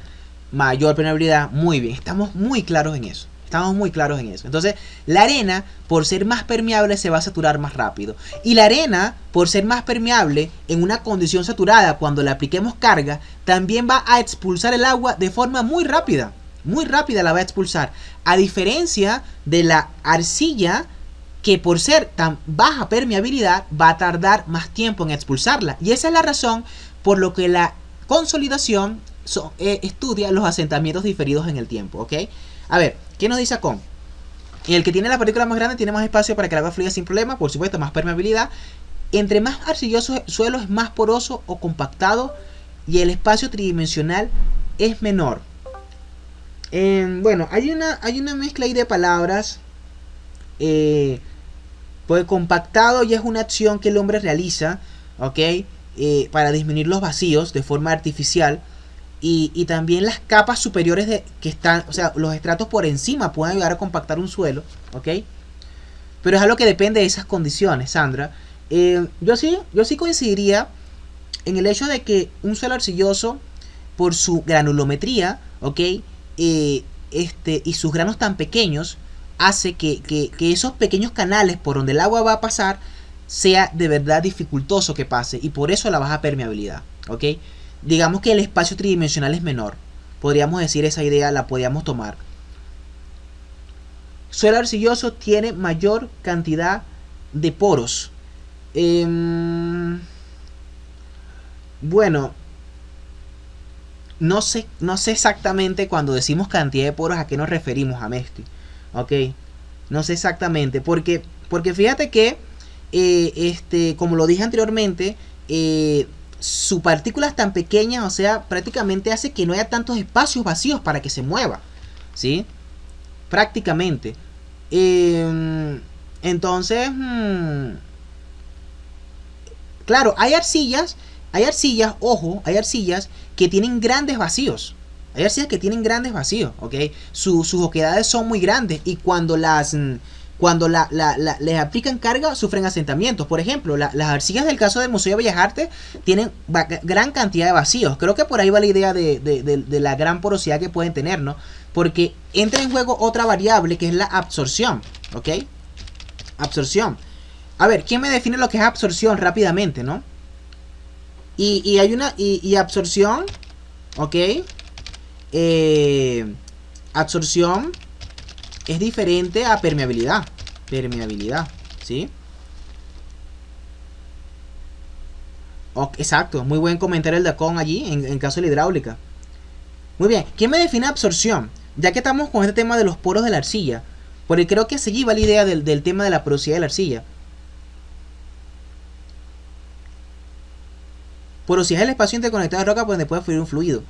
mayor permeabilidad. Muy bien, estamos muy claros en eso. Entonces, la arena, por ser más permeable, se va a saturar más rápido. Y la arena, por ser más permeable, en una condición saturada, cuando le apliquemos carga, también va a expulsar el agua de forma muy rápida. Muy rápida la va a expulsar. A diferencia de la arcilla, que por ser tan baja permeabilidad va a tardar más tiempo en expulsarla. Y esa es la razón por lo que la consolidación estudia los asentamientos diferidos en el tiempo, ¿ok? A ver, ¿qué nos dice Acon? El que tiene la partícula más grande tiene más espacio para que el agua fluya sin problema, por supuesto, más permeabilidad. Entre más arcilloso el suelo es más poroso o compactado y el espacio tridimensional es menor. Bueno, hay una mezcla ahí de palabras. Pues compactado ya es una acción que el hombre realiza, ¿ok? Para disminuir los vacíos de forma artificial. Y también las capas superiores que están, o sea, los estratos por encima pueden ayudar a compactar un suelo, ¿ok? Pero es algo que depende de esas condiciones, Sandra. Yo sí coincidiría en el hecho de que un suelo arcilloso, por su granulometría, ¿ok? Y sus granos tan pequeños, hace que esos pequeños canales por donde el agua va a pasar sea de verdad dificultoso que pase, y por eso la baja permeabilidad, ¿ok? Digamos que el espacio tridimensional es menor. Podríamos decir, esa idea la podríamos tomar. Suelo arcilloso tiene mayor cantidad de poros. Bueno, no sé exactamente cuando decimos cantidad de poros a qué nos referimos, a Messi. Ok, no sé exactamente, porque fíjate que como lo dije anteriormente, su partícula es tan pequeña, o sea, prácticamente hace que no haya tantos espacios vacíos para que se mueva, ¿sí? Prácticamente. Entonces, claro, hay arcillas, ojo, hay arcillas que tienen grandes vacíos. Hay arcillas que tienen grandes vacíos, ¿ok? Sus oquedades son muy grandes y cuando les aplican carga sufren asentamientos. Por ejemplo, las arcillas del caso del Museo de Bellas Artes tienen gran cantidad de vacíos. Creo que por ahí va la idea de la gran porosidad que pueden tener, ¿no? Porque entra en juego otra variable que es la absorción, ¿ok? Absorción. A ver, ¿quién me define lo que es absorción rápidamente, no? Y hay una... Y absorción, ¿ok? Absorción es diferente a permeabilidad. Permeabilidad, ¿sí? Exacto, muy buen comentario el de Acon allí, en caso de la hidráulica. Muy bien, ¿quién me define absorción? Ya que estamos con este tema de los poros de la arcilla, porque creo que allí va la idea del tema de la porosidad de la arcilla. Porosidad es el espacio interconectado de roca por donde puede fluir un fluido.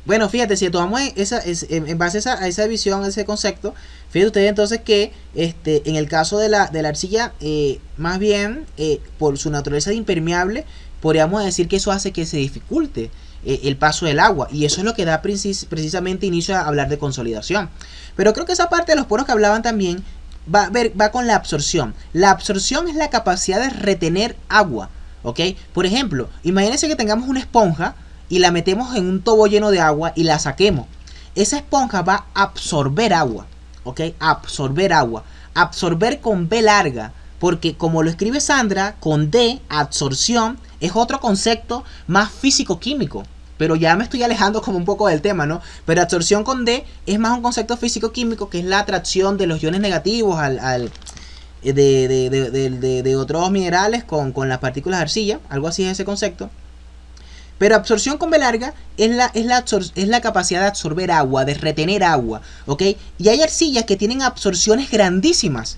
Bueno, fíjate, si tomamos en base a esa visión, a ese concepto, fíjate ustedes entonces que en el caso de la arcilla, más bien, por su naturaleza de impermeable, podríamos decir que eso hace que se dificulte el paso del agua. Y eso es lo que da precisamente inicio a hablar de consolidación. Pero creo que esa parte de los poros que hablaban también va con la absorción. La absorción es la capacidad de retener agua, ¿ok? Por ejemplo, imagínense que tengamos una esponja y la metemos en un tubo lleno de agua y la saquemos. Esa esponja va a absorber agua, ¿ok? Absorber agua. Absorber con B larga, porque como lo escribe Sandra, con D, absorción, es otro concepto más físico-químico. Pero ya me estoy alejando como un poco del tema, ¿no? Pero absorción con D es más un concepto físico-químico, que es la atracción de los iones negativos de otros minerales con las partículas de arcilla. Algo así es ese concepto. Pero absorción con B larga es la capacidad de absorber agua, de retener agua, ¿ok? Y hay arcillas que tienen absorciones grandísimas,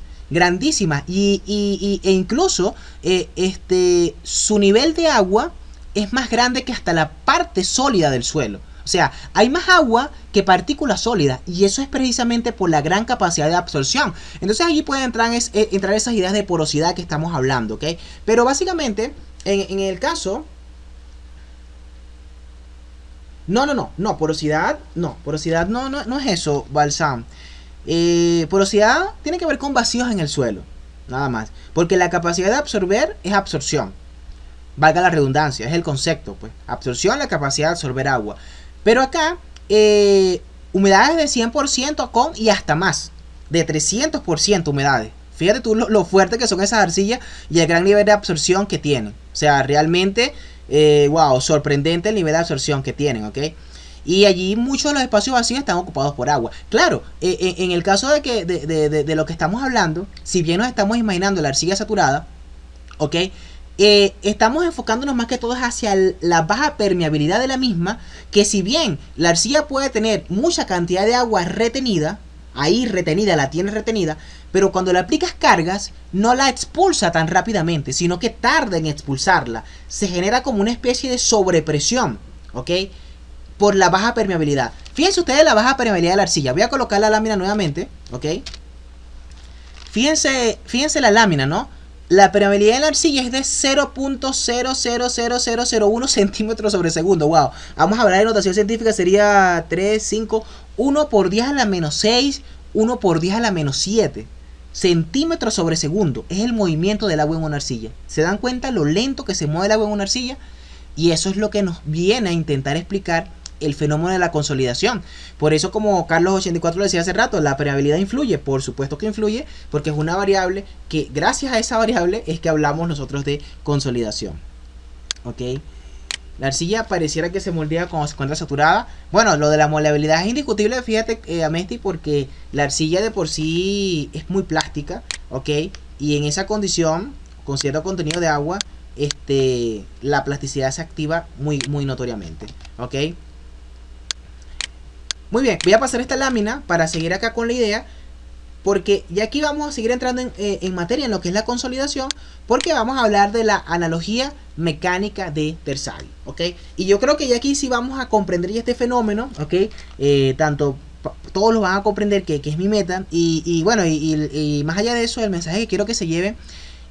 e incluso su nivel de agua es más grande que hasta la parte sólida del suelo. O sea, hay más agua que partículas sólidas, y eso es precisamente por la gran capacidad de absorción. Entonces allí pueden entrar esas ideas de porosidad que estamos hablando, ¿ok? Pero básicamente, en el caso... Porosidad no es eso, Balsam. Porosidad tiene que ver con vacíos en el suelo, nada más. Porque la capacidad de absorber es absorción. Valga la redundancia, es el concepto, pues. Absorción, la capacidad de absorber agua. Pero acá, humedades de 100% con y hasta más, de 300% humedades. Fíjate tú lo fuerte que son esas arcillas y el gran nivel de absorción que tienen. O sea, realmente... wow, sorprendente el nivel de absorción que tienen, ¿ok? Y allí muchos de los espacios vacíos están ocupados por agua. Claro, en el caso de lo que estamos hablando, si bien nos estamos imaginando la arcilla saturada, ¿ok? Estamos enfocándonos más que todo hacia la baja permeabilidad de la misma, que si bien la arcilla puede tener mucha cantidad de agua retenida, ahí retenida, la tiene retenida, pero cuando le aplicas cargas no la expulsa tan rápidamente, sino que tarda en expulsarla. Se genera como una especie de sobrepresión, ¿ok? Por la baja permeabilidad. Fíjense ustedes la baja permeabilidad de la arcilla. Voy a colocar la lámina nuevamente, ¿ok? Fíjense la lámina, ¿no? La permeabilidad de la arcilla es de 0.000001 centímetros sobre segundo. Wow. Vamos a hablar de notación científica. Sería 3, 5, 1 por 10 a la menos 6, 1 por 10 a la menos 7 centímetros sobre segundo. Es el movimiento del agua en una arcilla. ¿Se dan cuenta lo lento que se mueve el agua en una arcilla? Y eso es lo que nos viene a intentar explicar el fenómeno de la consolidación. Por eso, como Carlos 84 lo decía hace rato, la permeabilidad influye. Por supuesto que influye, porque es una variable que, gracias a esa variable, es que hablamos nosotros de consolidación. ¿Ok? La arcilla pareciera que se moldea cuando se encuentra saturada. Bueno, lo de la moldeabilidad es indiscutible, fíjate, Amesti, porque la arcilla de por sí es muy plástica, ¿ok? y en esa condición, con cierto contenido de agua, la plasticidad se activa muy notoriamente, ¿ok? Muy bien, voy a pasar esta lámina para seguir acá con la idea, porque ya aquí vamos a seguir entrando en materia en lo que es la consolidación, porque vamos a hablar de la analogía mecánica de Terzaghi, ¿ok? Y yo creo que ya aquí sí vamos a comprender ya este fenómeno, ¿ok? Todos lo van a comprender que es mi meta, y bueno, y más allá de eso, el mensaje que quiero que se lleve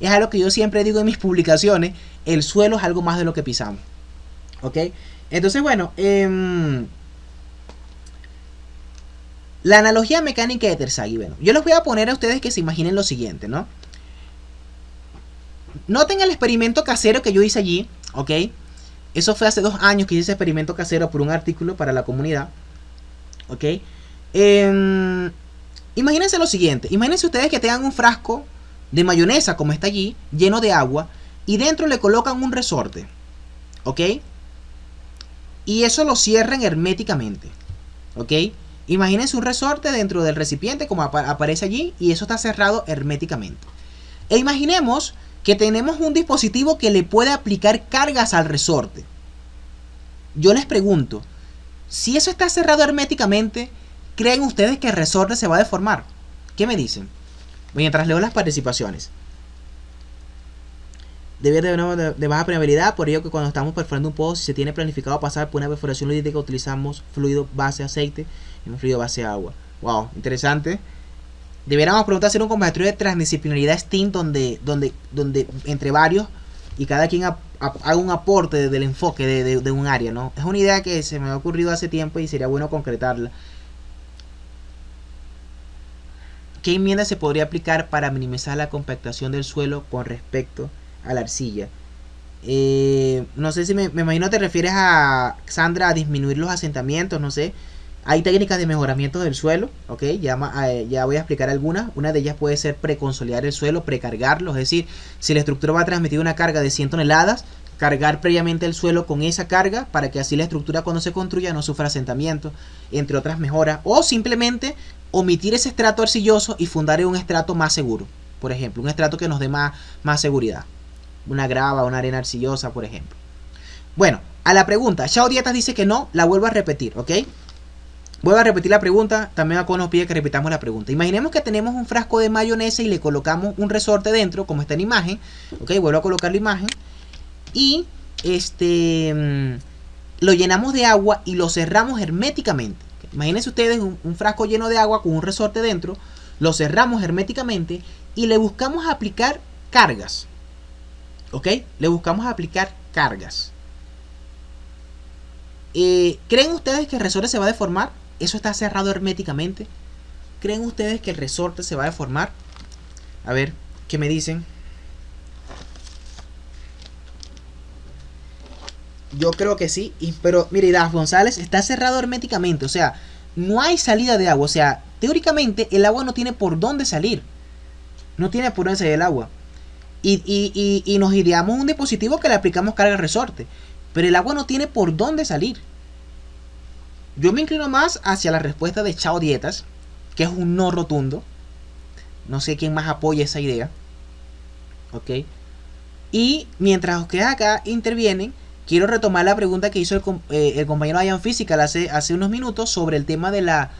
es algo que yo siempre digo en mis publicaciones: el suelo es algo más de lo que pisamos, ¿ok? Entonces, bueno, la analogía mecánica de Terzaghi, bueno, yo les voy a poner a ustedes que se imaginen lo siguiente, ¿no? Noten el experimento casero que yo hice allí, ¿ok? Eso fue hace 2 años que hice ese experimento casero por un artículo para la comunidad, ¿ok? Imagínense lo siguiente, imagínense ustedes que tengan un frasco de mayonesa, como está allí, lleno de agua, y dentro le colocan un resorte, ¿ok? Y eso lo cierran herméticamente, ¿ok? Imagínense un resorte dentro del recipiente como aparece allí, y eso está cerrado herméticamente. E imaginemos que tenemos un dispositivo que le puede aplicar cargas al resorte. Yo les pregunto, si eso está cerrado herméticamente, ¿creen ustedes que el resorte se va a deformar? ¿Qué me dicen? Mientras leo las participaciones. Debido de baja permeabilidad, por ello que cuando estamos perforando un pozo, si se tiene planificado pasar por una perforación lítica, utilizamos fluido base aceite y un fluido base agua. Wow, interesante. Deberíamos preguntar hacer un conversatorio de transdisciplinaridad STEAM donde entre varios y cada quien haga un aporte del enfoque de un área, ¿no? Es una idea que se me ha ocurrido hace tiempo y sería bueno concretarla. ¿Qué enmienda se podría aplicar para minimizar la compactación del suelo con respecto a la arcilla? No sé si me imagino te refieres a, Sandra, a disminuir los asentamientos, no sé. Hay técnicas de mejoramiento del suelo, ¿ok? Ya voy a explicar algunas. Una de ellas puede ser preconsolidar el suelo, precargarlo. Es decir, si la estructura va a transmitir una carga de 100 toneladas, cargar previamente el suelo con esa carga para que así la estructura cuando se construya no sufra asentamiento, entre otras mejoras. O simplemente omitir ese estrato arcilloso y fundar en un estrato más seguro. Por ejemplo, un estrato que nos dé más seguridad. Una grava, una arena arcillosa, por ejemplo. Bueno, a la pregunta, Chao Dietas dice que no, la vuelvo a repetir, ¿ok? Vuelvo a repetir la pregunta, también acá nos pide que repitamos la pregunta. Imaginemos que tenemos un frasco de mayonesa y le colocamos un resorte dentro, como está en imagen, ¿ok? Vuelvo a colocar la imagen. Y lo llenamos de agua y lo cerramos herméticamente. Imagínense ustedes un frasco lleno de agua con un resorte dentro, lo cerramos herméticamente y le buscamos aplicar cargas, ¿ok? Le buscamos aplicar cargas. ¿Creen ustedes que el resorte se va a deformar? Eso está cerrado herméticamente. ¿Creen ustedes que el resorte se va a deformar? A ver, ¿qué me dicen? Yo creo que sí, pero mire, Daf González, está cerrado herméticamente, o sea, no hay salida de agua, o sea, teóricamente el agua no tiene por dónde salir. No tiene por dónde salir el agua. Y nos ideamos un dispositivo que le aplicamos carga al resorte, pero el agua no tiene por dónde salir. Yo me inclino más hacia la respuesta de Chao Dietas, que es un no rotundo. No sé quién más apoya esa idea. ¿Ok? Y mientras ustedes acá intervienen, quiero retomar la pregunta que hizo el compañero Ian Physical hace unos minutos sobre el tema de la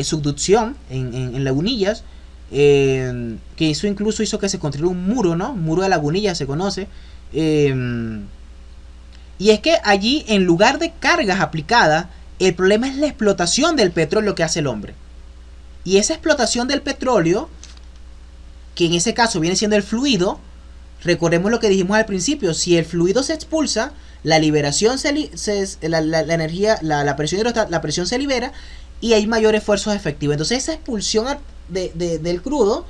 subducción en lagunillas. Que eso incluso hizo que se construyera un muro, ¿no? Un muro de lagunillas se conoce. Y es que allí, en lugar de cargas aplicadas, el problema es la explotación del petróleo que hace el hombre. Y esa explotación del petróleo, que en ese caso viene siendo el fluido, recordemos lo que dijimos al principio: si el fluido se expulsa, la liberación la energía, la presión se libera y hay mayor esfuerzo efectivo. Entonces esa expulsión del crudo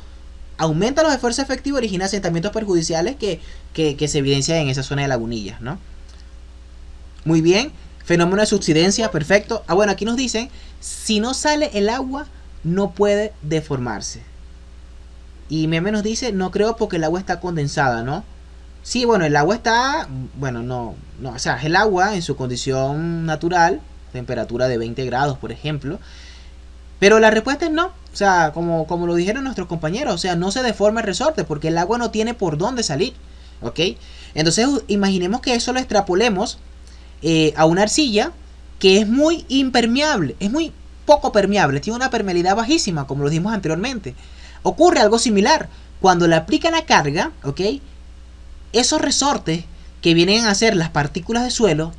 aumenta los esfuerzos efectivos y origina asentamientos perjudiciales que se evidencian en esa zona de lagunillas, ¿no? Muy bien, fenómeno de subsidencia, perfecto. Bueno, aquí nos dicen, si no sale el agua, no puede deformarse. Y Meme nos dice, no creo porque el agua está condensada, ¿no? Sí, bueno, el agua está, bueno, no, o sea, el agua en su condición natural, temperatura de 20 grados, por ejemplo. Pero la respuesta es no. o sea, como lo dijeron nuestros compañeros, o sea, no se deforma el resorte porque el agua no tiene por dónde salir, ¿ok? Entonces imaginemos que eso lo extrapolemos a una arcilla que es muy impermeable, es muy poco permeable, tiene una permeabilidad bajísima, como lo dijimos anteriormente. Ocurre algo similar, cuando le aplican la carga, ¿ok? Esos resortes que vienen a ser las partículas de suelo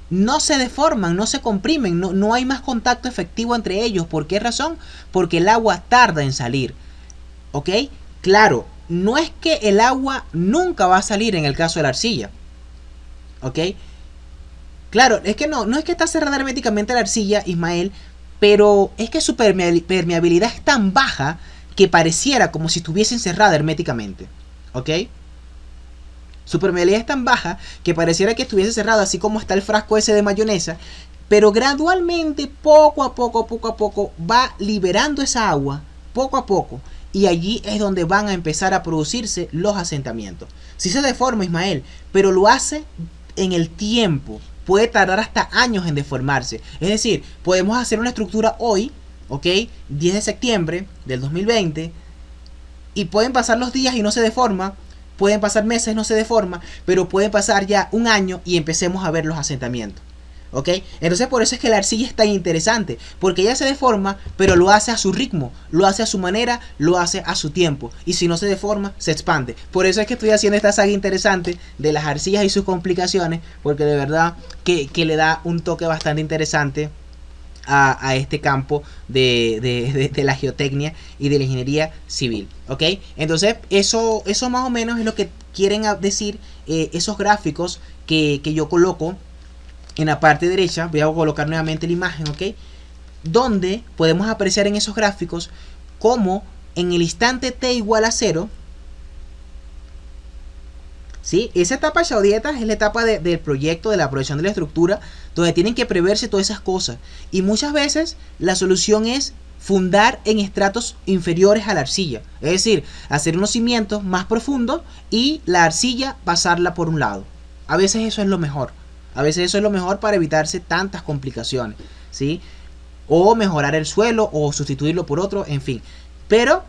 no se deforman, no se comprimen, no hay más contacto efectivo entre ellos. ¿Por qué razón? Porque el agua tarda en salir, ¿ok? Claro, no es que el agua nunca va a salir en el caso de la arcilla, ¿ok? Claro, es que no es que está cerrada herméticamente la arcilla, Ismael, pero es que su permeabilidad es tan baja que pareciera como si estuviese encerrada herméticamente, ¿ok? Su permeabilidad es tan baja que pareciera que estuviese cerrada, así como está el frasco ese de mayonesa, pero gradualmente, poco a poco, va liberando esa agua, poco a poco, y allí es donde van a empezar a producirse los asentamientos. Sí se deforma, Ismael, pero lo hace en el tiempo. Puede tardar hasta años en deformarse. Es decir, podemos hacer una estructura hoy, ¿ok? 10 de septiembre del 2020, y pueden pasar los días y no se deforma, pueden pasar meses, no se deforma, pero pueden pasar ya un año y empecemos a ver los asentamientos, ¿ok? Entonces por eso es que la arcilla es tan interesante, porque ella se deforma, pero lo hace a su ritmo, lo hace a su manera, lo hace a su tiempo, y si no se deforma, se expande. Por eso es que estoy haciendo esta saga interesante de las arcillas y sus complicaciones, porque de verdad que le da un toque bastante interesante a este campo de la geotecnia y de la ingeniería civil, ¿ok? Entonces eso más o menos es lo que quieren decir esos gráficos que yo coloco en la parte derecha. Voy a colocar nuevamente la imagen, ¿ok? Donde podemos apreciar en esos gráficos cómo en el instante t igual a 0, ¿sí? Esa etapa Chaudieta es la etapa del proyecto, de la proyección de la estructura, donde tienen que preverse todas esas cosas. Y muchas veces la solución es fundar en estratos inferiores a la arcilla. Es decir, hacer unos cimientos más profundos y la arcilla pasarla por un lado. A veces eso es lo mejor. A veces eso es lo mejor para evitarse tantas complicaciones, ¿sí? O mejorar el suelo o sustituirlo por otro, en fin. Pero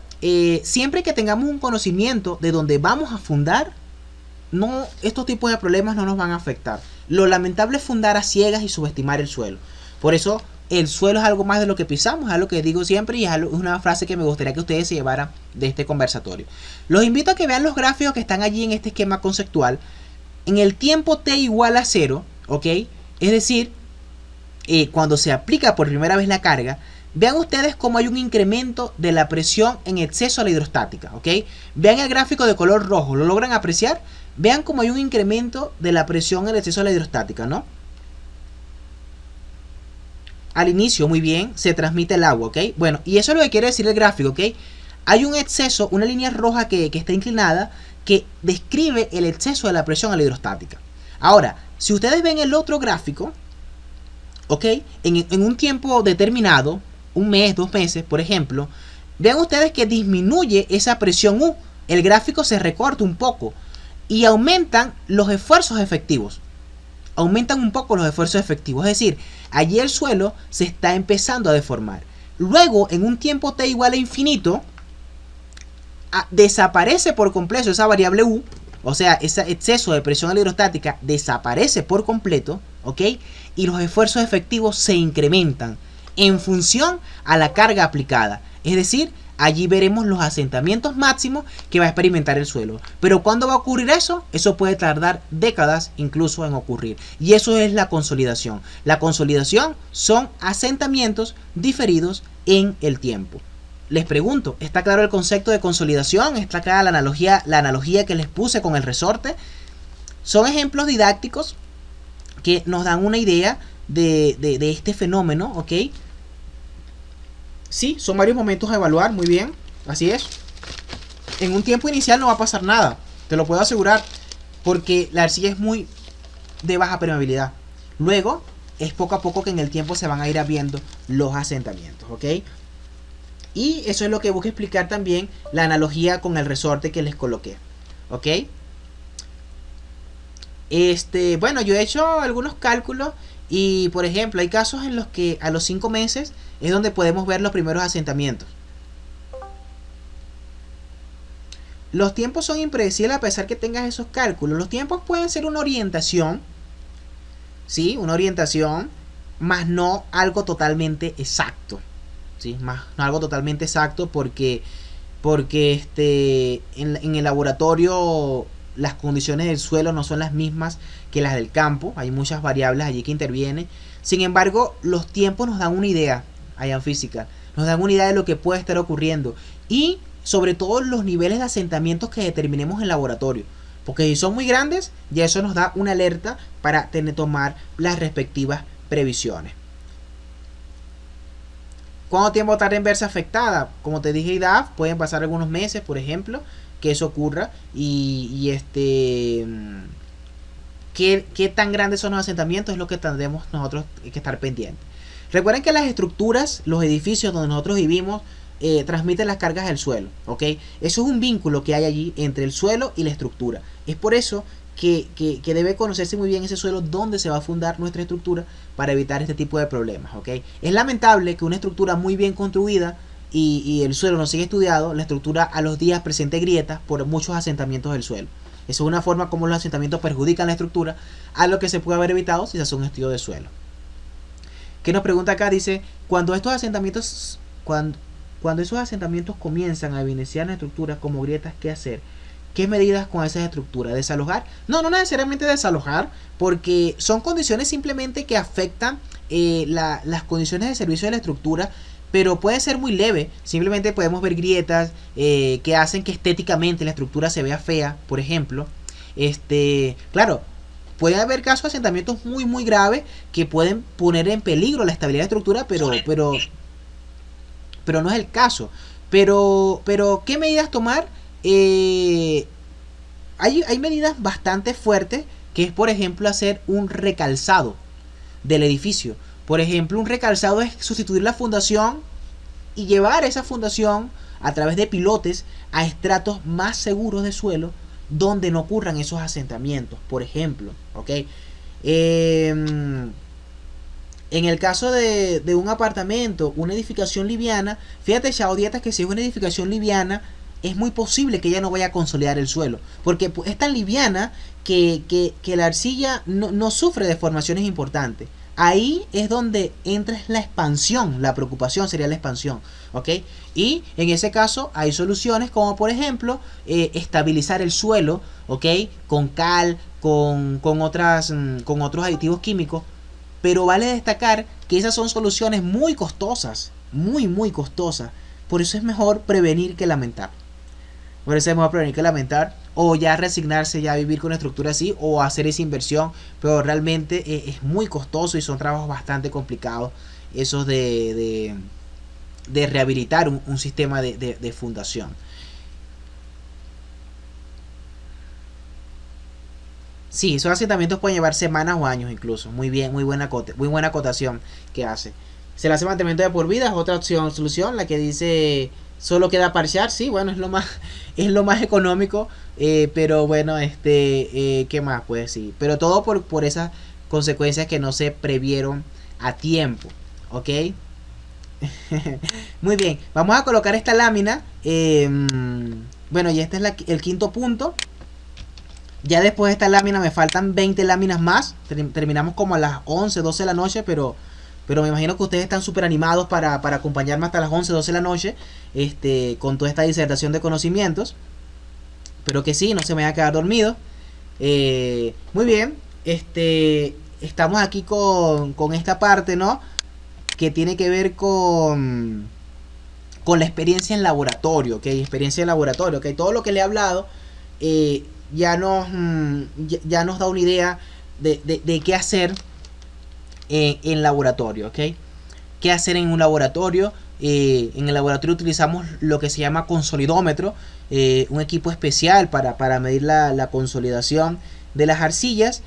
siempre que tengamos un conocimiento de dónde vamos a fundar, estos tipos de problemas no nos van a afectar. Lo lamentable es fundar a ciegas y subestimar el suelo. Por eso el suelo es algo más de lo que pisamos, es algo que digo siempre y es una frase que me gustaría que ustedes se llevaran de este conversatorio. Los invito a que vean los gráficos que están allí en este esquema conceptual. En el tiempo t igual a 0, ¿ok? Es decir, cuando se aplica por primera vez la carga, vean ustedes cómo hay un incremento de la presión en exceso a la hidrostática, ¿ok? Vean el gráfico de color rojo, ¿lo logran apreciar? Vean cómo hay un incremento de la presión en exceso a la hidrostática, ¿no? Al inicio, muy bien, se transmite el agua, ¿ok? Bueno, y eso es lo que quiere decir el gráfico, ¿ok? Hay un exceso, una línea roja que está inclinada, que describe el exceso de la presión a la hidrostática. Ahora, si ustedes ven el otro gráfico, ¿ok? En un tiempo determinado, un mes, 2 meses, por ejemplo, vean ustedes que disminuye esa presión U. El gráfico se recorta un poco y aumentan los esfuerzos efectivos. Aumentan un poco los esfuerzos efectivos. Es decir, allí el suelo se está empezando a deformar. Luego, en un tiempo t igual a infinito, desaparece por completo esa variable U. O sea, ese exceso de presión a la hidrostática desaparece por completo, ¿ok? Y los esfuerzos efectivos se incrementan en función a la carga aplicada. Es decir, allí veremos los asentamientos máximos que va a experimentar el suelo. Pero ¿cuándo va a ocurrir eso? Eso puede tardar décadas incluso en ocurrir. Y eso es la consolidación. La consolidación son asentamientos diferidos en el tiempo. Les pregunto, ¿está claro el concepto de consolidación? ¿Está clara la analogía que les puse con el resorte? Son ejemplos didácticos que nos dan una idea de este fenómeno, ¿ok? Sí, son varios momentos a evaluar, muy bien, así es. En un tiempo inicial no va a pasar nada, te lo puedo asegurar, porque la arcilla es muy de baja permeabilidad. Luego, es poco a poco que en el tiempo se van a ir abriendo los asentamientos, ¿ok? Y eso es lo que busco explicar también, la analogía con el resorte que les coloqué, ¿ok? Bueno, yo he hecho algunos cálculos y, por ejemplo, hay casos en los que a los 5 meses es donde podemos ver los primeros asentamientos, los tiempos son impredecibles a pesar que tengas esos cálculos. Los tiempos pueden ser una orientación, ¿sí? Una orientación, más no algo totalmente exacto, ¿sí? Más no algo totalmente exacto porque en el laboratorio las condiciones del suelo no son las mismas que las del campo. Hay muchas variables allí que intervienen. Sin embargo, los tiempos nos dan una idea allá en física. Nos dan una idea de lo que puede estar ocurriendo. Y sobre todo los niveles de asentamientos que determinemos en laboratorio. Porque si son muy grandes, ya eso nos da una alerta para tomar las respectivas previsiones. ¿Cuánto tiempo tarda en verse afectada? Como te dije, IDAF, pueden pasar algunos meses, por ejemplo, que eso ocurra. ¿Qué tan grandes son los asentamientos? Es lo que tendremos nosotros que estar pendientes. Recuerden que las estructuras, los edificios donde nosotros vivimos, transmiten las cargas del suelo, ¿ok? Eso es un vínculo que hay allí entre el suelo y la estructura. Es por eso que debe conocerse muy bien ese suelo donde se va a fundar nuestra estructura para evitar este tipo de problemas, ¿ok? Es lamentable que una estructura muy bien construida y el suelo no sigue estudiado, la estructura a los días presente grietas por muchos asentamientos del suelo. Eso es una forma como los asentamientos perjudican la estructura, a lo que se puede haber evitado si se hace un estudio de suelo. ¿Qué nos pregunta acá? Dice, cuando esos asentamientos comienzan a evidenciar la estructura como grietas, ¿qué hacer? ¿Qué medidas con esas estructuras? ¿Desalojar? No necesariamente desalojar, porque son condiciones simplemente que afectan las condiciones de servicio de la estructura, pero puede ser muy leve. Simplemente podemos ver grietas que hacen que estéticamente la estructura se vea fea, por ejemplo. Claro, puede haber casos de asentamientos muy graves que pueden poner en peligro la estabilidad de la estructura, pero no es el caso. Pero ¿qué medidas tomar? Hay medidas bastante fuertes, que es, por ejemplo, hacer un recalzado del edificio. Por ejemplo, un recalzado es sustituir la fundación y llevar esa fundación a través de pilotes a estratos más seguros de suelo donde no ocurran esos asentamientos, por ejemplo, ¿ok? En el caso de un apartamento, una edificación liviana, fíjate, Chao Dietas, que si es una edificación liviana, es muy posible que ella no vaya a consolidar el suelo, porque es tan liviana que la arcilla no sufre deformaciones importantes. Ahí es donde entra la expansión, la preocupación sería la expansión, ¿ok? Y en ese caso hay soluciones como, por ejemplo, estabilizar el suelo, ¿ok? Con cal, con otros aditivos químicos. Pero vale destacar que esas son soluciones muy costosas, muy costosas. Por eso es mejor prevenir que lamentar. O ya resignarse ya a vivir con una estructura así, o hacer esa inversión, pero realmente es muy costoso y son trabajos bastante complicados esos de rehabilitar un sistema de fundación. Sí, esos asentamientos pueden llevar semanas o años incluso. Muy bien, muy buena acotación que hace. Se le hace mantenimiento de por vida, es otra solución, la que dice solo queda parchar. Sí, bueno, es lo más económico, pero bueno, ¿qué más? Pues sí, pero todo por esas consecuencias que no se previeron a tiempo, ¿ok? Muy bien, vamos a colocar esta lámina. Bueno, y este es el quinto punto. Ya después de esta lámina me faltan 20 láminas más. Terminamos como a las 11, 12 de la noche, pero me imagino que ustedes están súper animados para acompañarme hasta las 11, 12 de la noche, con toda esta disertación de conocimientos. Pero que sí, no se me vaya a quedar dormido. Muy bien, estamos aquí con esta parte, ¿no? Que tiene que ver con la experiencia en laboratorio, ¿ok? Experiencia en laboratorio, ¿ok? Todo lo que le he hablado ya nos da una idea de qué hacer en laboratorio, ¿ok? ¿Qué hacer en un laboratorio? En el laboratorio utilizamos lo que se llama consolidómetro, un equipo especial para medir la consolidación de las arcillas.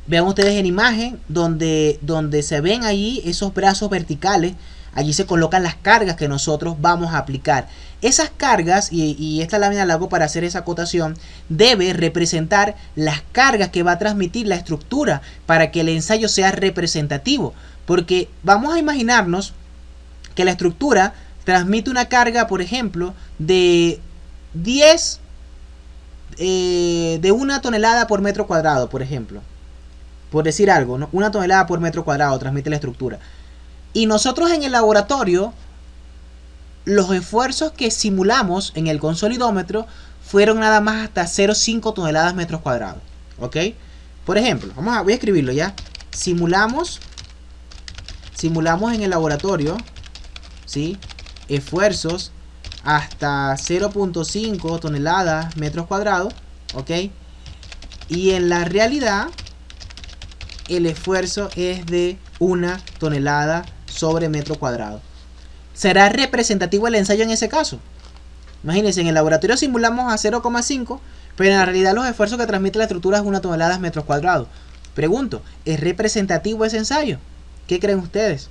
Vean ustedes en imagen donde se ven allí esos brazos verticales. Allí se colocan las cargas que nosotros vamos a aplicar. Esas cargas, y esta lámina la hago para hacer esa acotación, debe representar las cargas que va a transmitir la estructura para que el ensayo sea representativo. Porque vamos a imaginarnos que la estructura transmite una carga, por ejemplo, de 10 de 1 tonelada por metro cuadrado, por ejemplo, por decir algo, ¿no? 1 tonelada por metro cuadrado transmite la estructura. Y nosotros en el laboratorio, los esfuerzos que simulamos en el consolidómetro fueron nada más hasta 0,5 toneladas metros cuadrados. ¿Ok? Por ejemplo, voy a escribirlo ya. Simulamos en el laboratorio, ¿sí? Esfuerzos hasta 0,5 toneladas metros cuadrados. ¿Ok? Y en la realidad, el esfuerzo es de 1 tonelada sobre metro cuadrado. ¿Será representativo el ensayo en ese caso? Imagínense, en el laboratorio simulamos a 0,5, pero en la realidad los esfuerzos que transmite la estructura es 1 tonelada metros cuadrados. Pregunto, ¿es representativo ese ensayo? ¿Qué creen ustedes?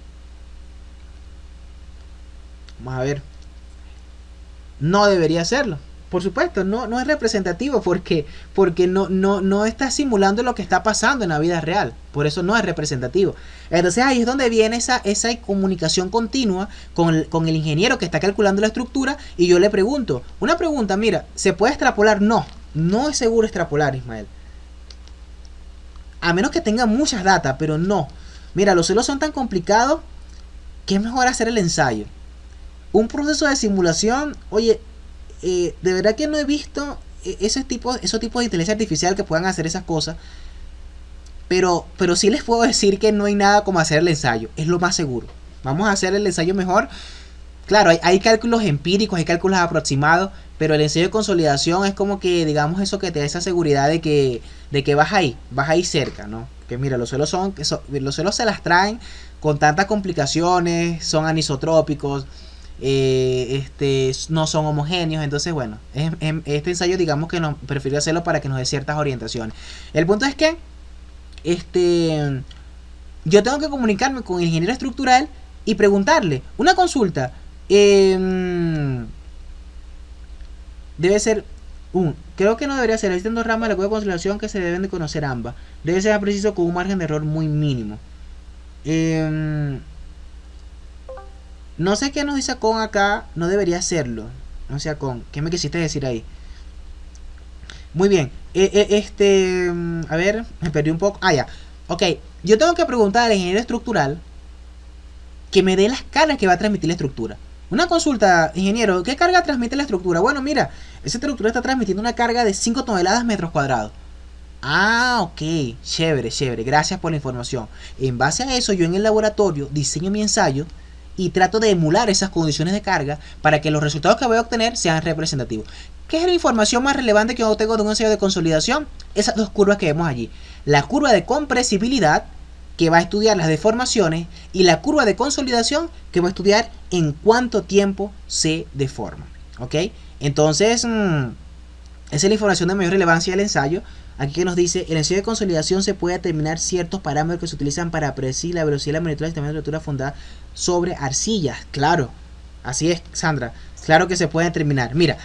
Vamos a ver. No debería serlo. Por supuesto, no es representativo porque no está simulando lo que está pasando en la vida real. Por eso no es representativo. Entonces ahí es donde viene esa comunicación continua con el ingeniero que está calculando la estructura. Y yo le pregunto, una pregunta, mira, ¿se puede extrapolar? No es seguro extrapolar, Ismael. A menos que tenga muchas datas, pero no. Mira, los suelos son tan complicados que es mejor hacer el ensayo. Un proceso de simulación, oye, de verdad que no he visto esos tipos de inteligencia artificial que puedan hacer esas cosas. Pero sí les puedo decir que no hay nada como hacer el ensayo. Es lo más seguro. Vamos a hacer el ensayo mejor. Claro, hay cálculos empíricos, hay cálculos aproximados. Pero el ensayo de consolidación es como que, digamos, eso que te da esa seguridad de que vas ahí cerca, ¿no? Que mira, los suelos se las traen con tantas complicaciones, son anisotrópicos. No son homogéneos. Entonces bueno, este ensayo digamos que no prefiero hacerlo para que nos dé ciertas orientaciones. El punto es que yo tengo que comunicarme con el ingeniero estructural y preguntarle una consulta. Debe ser creo que no debería ser. Existen 2 ramas de la curva de consolidación que se deben de conocer ambas. Debe ser preciso con un margen de error muy mínimo. No sé qué nos dice Con acá. No debería hacerlo. No sé Con. ¿Qué me quisiste decir ahí? Muy bien. A ver. Me perdí un poco. Ya. Ok. Yo tengo que preguntar al ingeniero estructural que me dé las cargas que va a transmitir la estructura. Una consulta, ingeniero. ¿Qué carga transmite la estructura? Bueno, mira. Esa estructura está transmitiendo una carga de 5 toneladas metros cuadrados. Ok. Chévere. Gracias por la información. En base a eso, yo en el laboratorio diseño mi ensayo y trato de emular esas condiciones de carga para que los resultados que voy a obtener sean representativos. ¿Qué es la información más relevante que yo tengo de un ensayo de consolidación? Esas 2 curvas que vemos allí. La curva de compresibilidad, que va a estudiar las deformaciones, y la curva de consolidación, que va a estudiar en cuánto tiempo se deforma. ¿Ok? Entonces, esa es la información de mayor relevancia del ensayo. Aquí que nos dice, el ensayo de consolidación se puede determinar ciertos parámetros que se utilizan para predecir la velocidad y la magnitud del sistema de estructura fundada sobre arcillas. Claro, así es, Sandra. Claro que se puede determinar. Mira,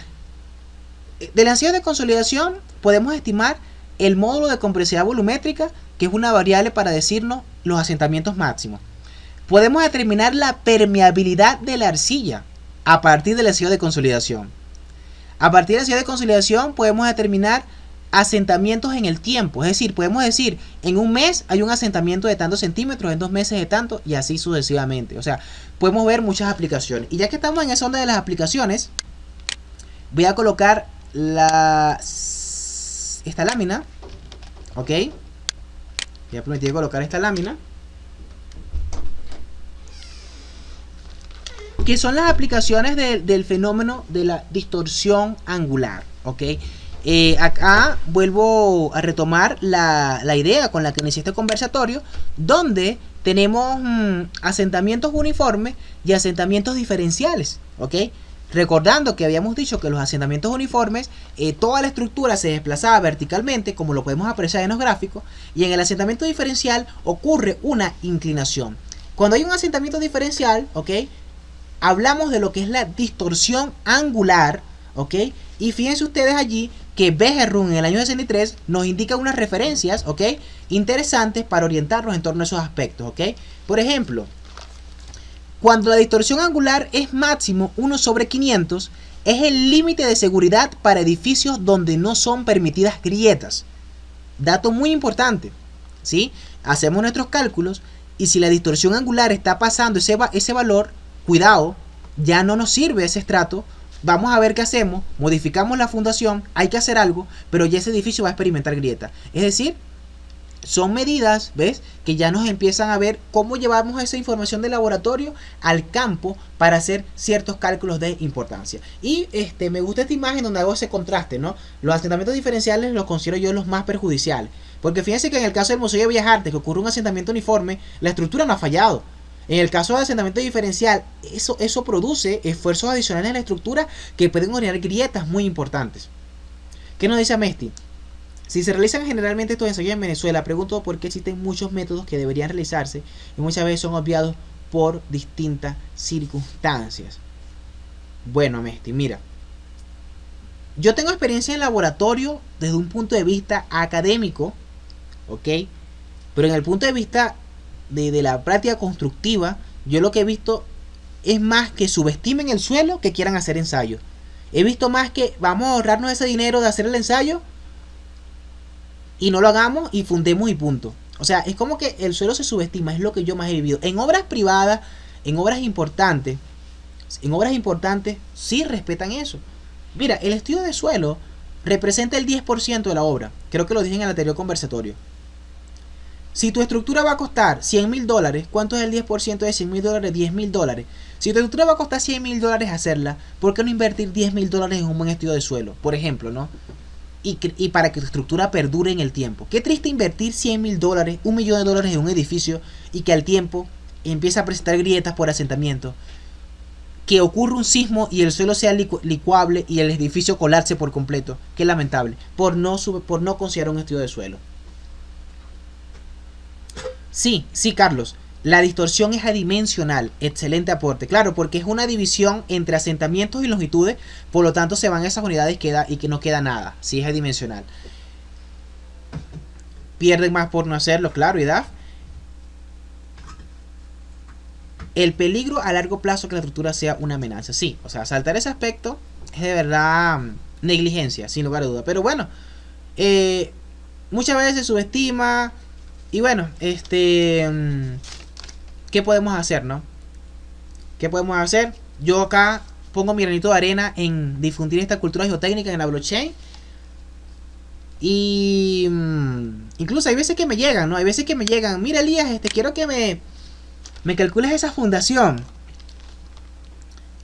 del ensayo de consolidación podemos estimar el módulo de compresividad volumétrica, que es una variable para decirnos los asentamientos máximos. Podemos determinar la permeabilidad de la arcilla a partir del ensayo de consolidación. A partir del ensayo de consolidación podemos determinar asentamientos en el tiempo. Es decir, podemos decir, en un mes hay un asentamiento de tantos centímetros, en 2 meses de tanto, y así sucesivamente. O sea, podemos ver muchas aplicaciones. Y ya que estamos en esa onda de las aplicaciones, voy a colocar esta lámina. Ok. Voy a permitir colocar esta lámina, que son las aplicaciones del fenómeno de la distorsión angular. Ok. Acá vuelvo a retomar la idea con la que inicié este conversatorio, donde tenemos asentamientos uniformes y asentamientos diferenciales. ¿Ok? Recordando que habíamos dicho que los asentamientos uniformes, toda la estructura se desplazaba verticalmente, como lo podemos apreciar en los gráficos, y en el asentamiento diferencial ocurre una inclinación. Cuando hay un asentamiento diferencial, ¿ok?, hablamos de lo que es la distorsión angular, ¿ok? Y fíjense ustedes allí que Bejerrun en el año 63 nos indica unas referencias, ¿ok?, interesantes para orientarnos en torno a esos aspectos, ¿ok? Por ejemplo, Cuando la distorsión angular es máximo 1/500, es el límite de seguridad para edificios donde no son permitidas grietas. Dato muy importante, ¿sí? Hacemos nuestros cálculos y si la distorsión angular está pasando ese valor, cuidado, ya no nos sirve ese estrato. Vamos a ver qué hacemos, modificamos la fundación, hay que hacer algo, pero ya ese edificio va a experimentar grieta. Es decir, son medidas, ¿ves? Que ya nos empiezan a ver cómo llevamos esa información del laboratorio al campo para hacer ciertos cálculos de importancia. Y me gusta esta imagen donde hago ese contraste, ¿no? Los asentamientos diferenciales los considero yo los más perjudiciales. Porque fíjense que en el caso del Museo de Bellas Artes, que ocurre un asentamiento uniforme, la estructura no ha fallado. En el caso del asentamiento diferencial, eso produce esfuerzos adicionales en la estructura que pueden originar grietas muy importantes. ¿Qué nos dice Amesti? Si se realizan generalmente estos ensayos en Venezuela, pregunto por qué existen muchos métodos que deberían realizarse y muchas veces son obviados por distintas circunstancias. Bueno, Amesti, mira. Yo tengo experiencia en laboratorio desde un punto de vista académico, ¿ok? Pero en el punto de vista de la práctica constructiva, yo lo que he visto es más que subestimen el suelo que quieran hacer ensayos. He visto más que vamos a ahorrarnos ese dinero de hacer el ensayo y no lo hagamos y fundemos y punto. O sea, es como que el suelo se subestima, es lo que yo más he vivido. En obras privadas, en obras importantes sí respetan eso. Mira, el estudio de suelo representa el 10% de la obra. Creo que lo dije en el anterior conversatorio. Si tu estructura va a costar $100,000, ¿cuánto es el 10% de $100,000? $10,000. Si tu estructura va a costar $100,000 hacerla, ¿por qué no invertir $10,000 en un buen estudio de suelo? Por ejemplo, ¿no? Y para que tu estructura perdure en el tiempo. Qué triste invertir $100,000, $1,000,000 en un edificio y que al tiempo empiece a presentar grietas por asentamiento. Que ocurra un sismo y el suelo sea licuable y el edificio colapse por completo. Qué lamentable. Por no considerar un estudio de suelo. Sí, Carlos. La distorsión es adimensional. Excelente aporte. Claro, porque es una división entre asentamientos y longitudes. Por lo tanto, se van esas unidades y que no queda nada. Sí, es adimensional. Pierden más por no hacerlo, claro, y da. El peligro a largo plazo que la estructura sea una amenaza. Sí, o sea, saltar ese aspecto es de verdad negligencia, sin lugar a duda. Pero bueno, muchas veces se subestima. Y bueno, ¿qué podemos hacer, no? ¿Qué podemos hacer? Yo acá pongo mi granito de arena en difundir esta cultura geotécnica en la blockchain. Y incluso hay veces que me llegan, ¿no? Hay veces que me llegan, mira Elías, quiero que me calcules esa fundación.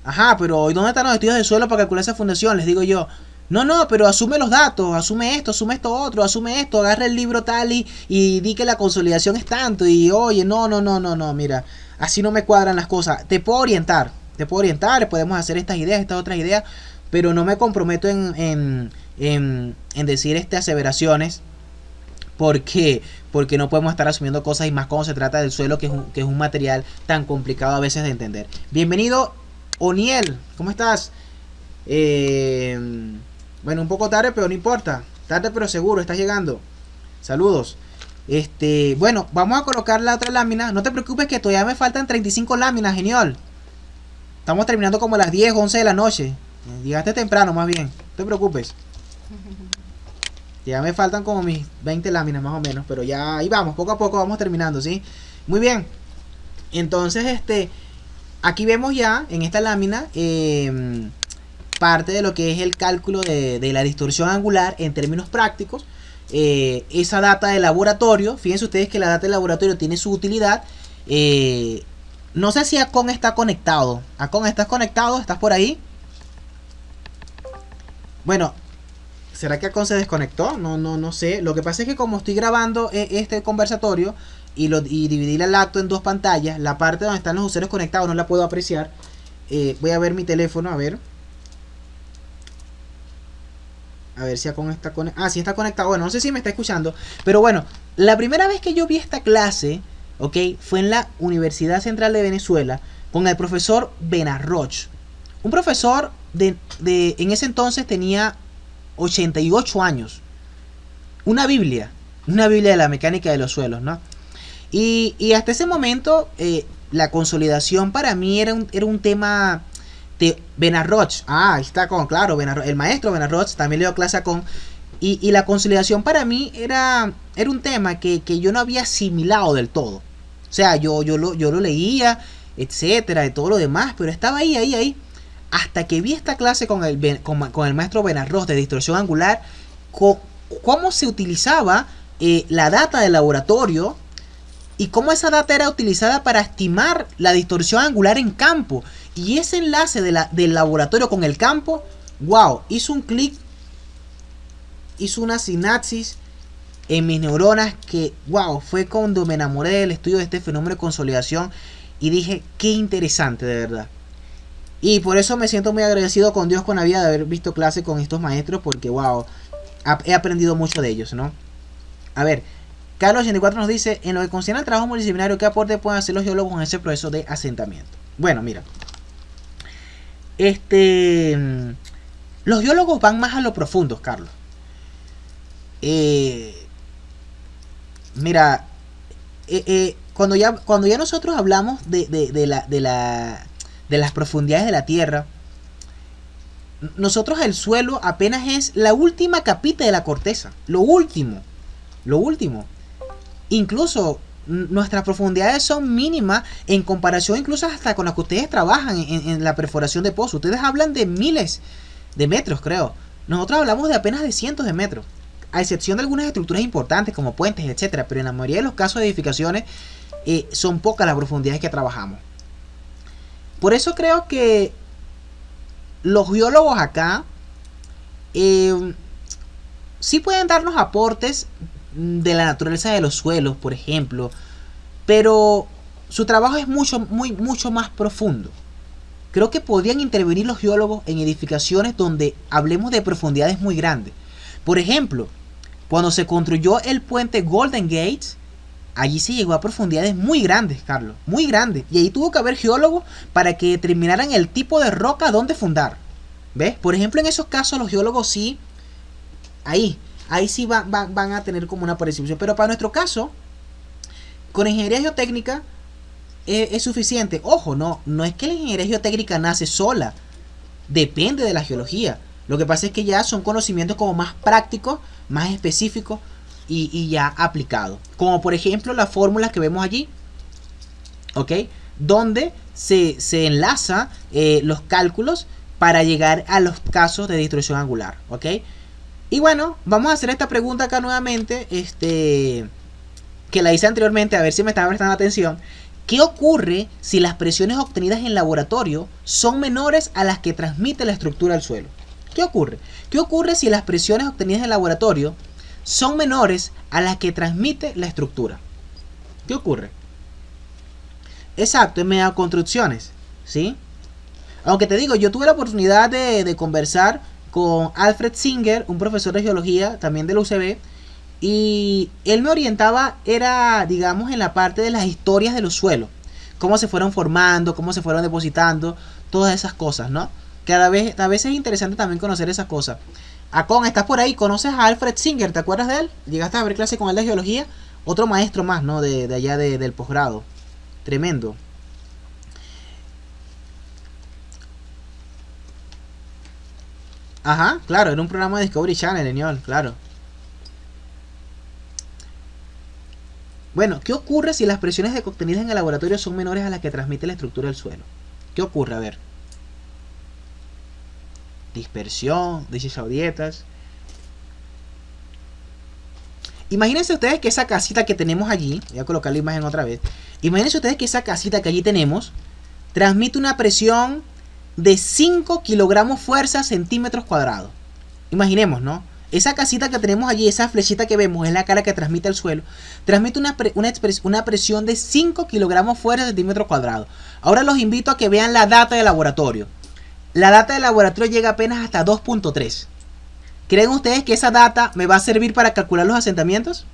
Ajá, pero ¿y dónde están los estudios de suelo para calcular esa fundación? Les digo yo. No, pero asume los datos, asume esto otro, asume esto, agarra el libro tal y di que la consolidación es tanto. Y oye, no, mira, así no me cuadran las cosas. Te puedo orientar, podemos hacer estas otras ideas, pero no me comprometo en decir aseveraciones. Porque no podemos estar asumiendo cosas y más cuando se trata del suelo, que es un material tan complicado a veces de entender. Bienvenido, Oniel, ¿cómo estás? Bueno, un poco tarde, pero no importa. Tarde, pero seguro, estás llegando. Saludos. Bueno, vamos a colocar la otra lámina. No te preocupes que todavía me faltan 35 láminas, genial. Estamos terminando como a las 10, 11 de la noche. Llegaste temprano, más bien. No te preocupes. Ya me faltan como mis 20 láminas más o menos, pero ya ahí vamos, poco a poco vamos terminando, ¿sí? Muy bien. Entonces, aquí vemos ya en esta lámina parte de lo que es el cálculo de la distorsión angular en términos prácticos. Esa data de laboratorio, fíjense ustedes que la data de laboratorio tiene su utilidad. No sé si Acon está conectado. Acon, ¿estás conectado? ¿Estás por ahí? Bueno, ¿será que Acon se desconectó? No sé. Lo que pasa es que como estoy grabando este conversatorio y dividí el acto en dos pantallas, la parte donde están los usuarios conectados no la puedo apreciar. Voy a ver mi teléfono, a ver si Acon está conectado. Ah, sí está conectado. Bueno, no sé si me está escuchando. Pero bueno, la primera vez que yo vi esta clase, ¿ok? Fue en la Universidad Central de Venezuela con el profesor Benarroch. Un profesor en ese entonces tenía 88 años. Una Biblia de la mecánica de los suelos, ¿no? Y hasta ese momento la consolidación para mí era un tema de Benarroch. Ah, ahí está con, claro, el maestro Benarroch también le dio clase con. Y la consolidación para mí era un tema que yo no había asimilado del todo. O sea, yo lo leía, etcétera, de todo lo demás, pero estaba ahí. Hasta que vi esta clase con el maestro Benarroch de distorsión angular, cómo se utilizaba la data del laboratorio y cómo esa data era utilizada para estimar la distorsión angular en campo. Y ese enlace del laboratorio con el campo, wow, hizo un clic, hizo una sinapsis en mis neuronas que, wow, fue cuando me enamoré del estudio de este fenómeno de consolidación y dije, qué interesante, de verdad. Y por eso me siento muy agradecido con Dios, con la vida, de haber visto clase con estos maestros, porque, wow, he aprendido mucho de ellos, ¿no? A ver, Carlos 84 nos dice, en lo que concierne al trabajo multidisciplinario, ¿qué aporte pueden hacer los geólogos en ese proceso de asentamiento? Bueno, mira, los geólogos van más a lo profundo, Carlos. Mira, cuando ya nosotros hablamos de las profundidades de la Tierra, nosotros el suelo apenas es la última capita de la corteza, lo último. Incluso nuestras profundidades son mínimas en comparación incluso hasta con las que ustedes trabajan en la perforación de pozos. Ustedes hablan de miles de metros, creo. Nosotros hablamos de apenas de cientos de metros, a excepción de algunas estructuras importantes como puentes, etcétera. Pero en la mayoría de los casos de edificaciones son pocas las profundidades que trabajamos. Por eso creo que los geólogos acá sí pueden darnos aportes de la naturaleza de los suelos, por ejemplo, pero su trabajo es mucho más profundo. Creo que podrían intervenir los geólogos en edificaciones donde hablemos de profundidades muy grandes. Por ejemplo, cuando se construyó el puente Golden Gate, allí se llegó a profundidades muy grandes, Carlos, muy grandes. Y ahí tuvo que haber geólogos para que determinaran el tipo de roca donde fundar. ¿Ves? Por ejemplo, en esos casos los geólogos sí, ahí sí van a tener como una participación. Pero para nuestro caso, con ingeniería geotécnica es suficiente. Ojo, no es que la ingeniería geotécnica nace sola. Depende de la geología. Lo que pasa es que ya son conocimientos como más prácticos, más específicos y ya aplicados. Como por ejemplo las fórmulas que vemos allí. ¿Ok? Donde se enlaza los cálculos para llegar a los casos de distorsión angular. ¿Ok? Y bueno, vamos a hacer esta pregunta acá nuevamente, que la hice anteriormente, a ver si me estaba prestando atención. ¿Qué ocurre si las presiones obtenidas en laboratorio son menores a las que transmite la estructura del suelo? ¿Qué ocurre? ¿Qué ocurre si las presiones obtenidas en laboratorio son menores a las que transmite la estructura? ¿Qué ocurre? Exacto, en megaconstrucciones, ¿sí? Aunque te digo, yo tuve la oportunidad de conversar con Alfred Singer, un profesor de geología también de la UCB, y él me orientaba, era digamos en la parte de las historias de los suelos, cómo se fueron formando, cómo se fueron depositando, todas esas cosas, ¿no? Que a veces es interesante también conocer esas cosas. Acon, estás por ahí, ¿conoces a Alfred Singer? ¿Te acuerdas de él? ¿Llegaste a ver clase con él de geología? Otro maestro más, ¿no? De allá del posgrado. Tremendo. Ajá, claro, era un programa de Discovery Channel, genial, claro. Bueno, ¿qué ocurre si las presiones obtenidas en el laboratorio son menores a las que transmite la estructura del suelo? ¿Qué ocurre? A ver. Dispersión, dice Saudietas. Imagínense ustedes que esa casita que tenemos allí, voy a colocar la imagen otra vez. Imagínense ustedes que esa casita que allí tenemos transmite una presión de 5 kilogramos fuerza centímetros cuadrados. Imaginemos, ¿no? Esa casita que tenemos allí, esa flechita que vemos, es la cara que transmite al suelo. Transmite una presión de 5 kilogramos fuerza centímetros cuadrados. Ahora los invito a que vean la data de laboratorio. La data de laboratorio llega apenas hasta 2.3. ¿Creen ustedes que esa data me va a servir para calcular los asentamientos?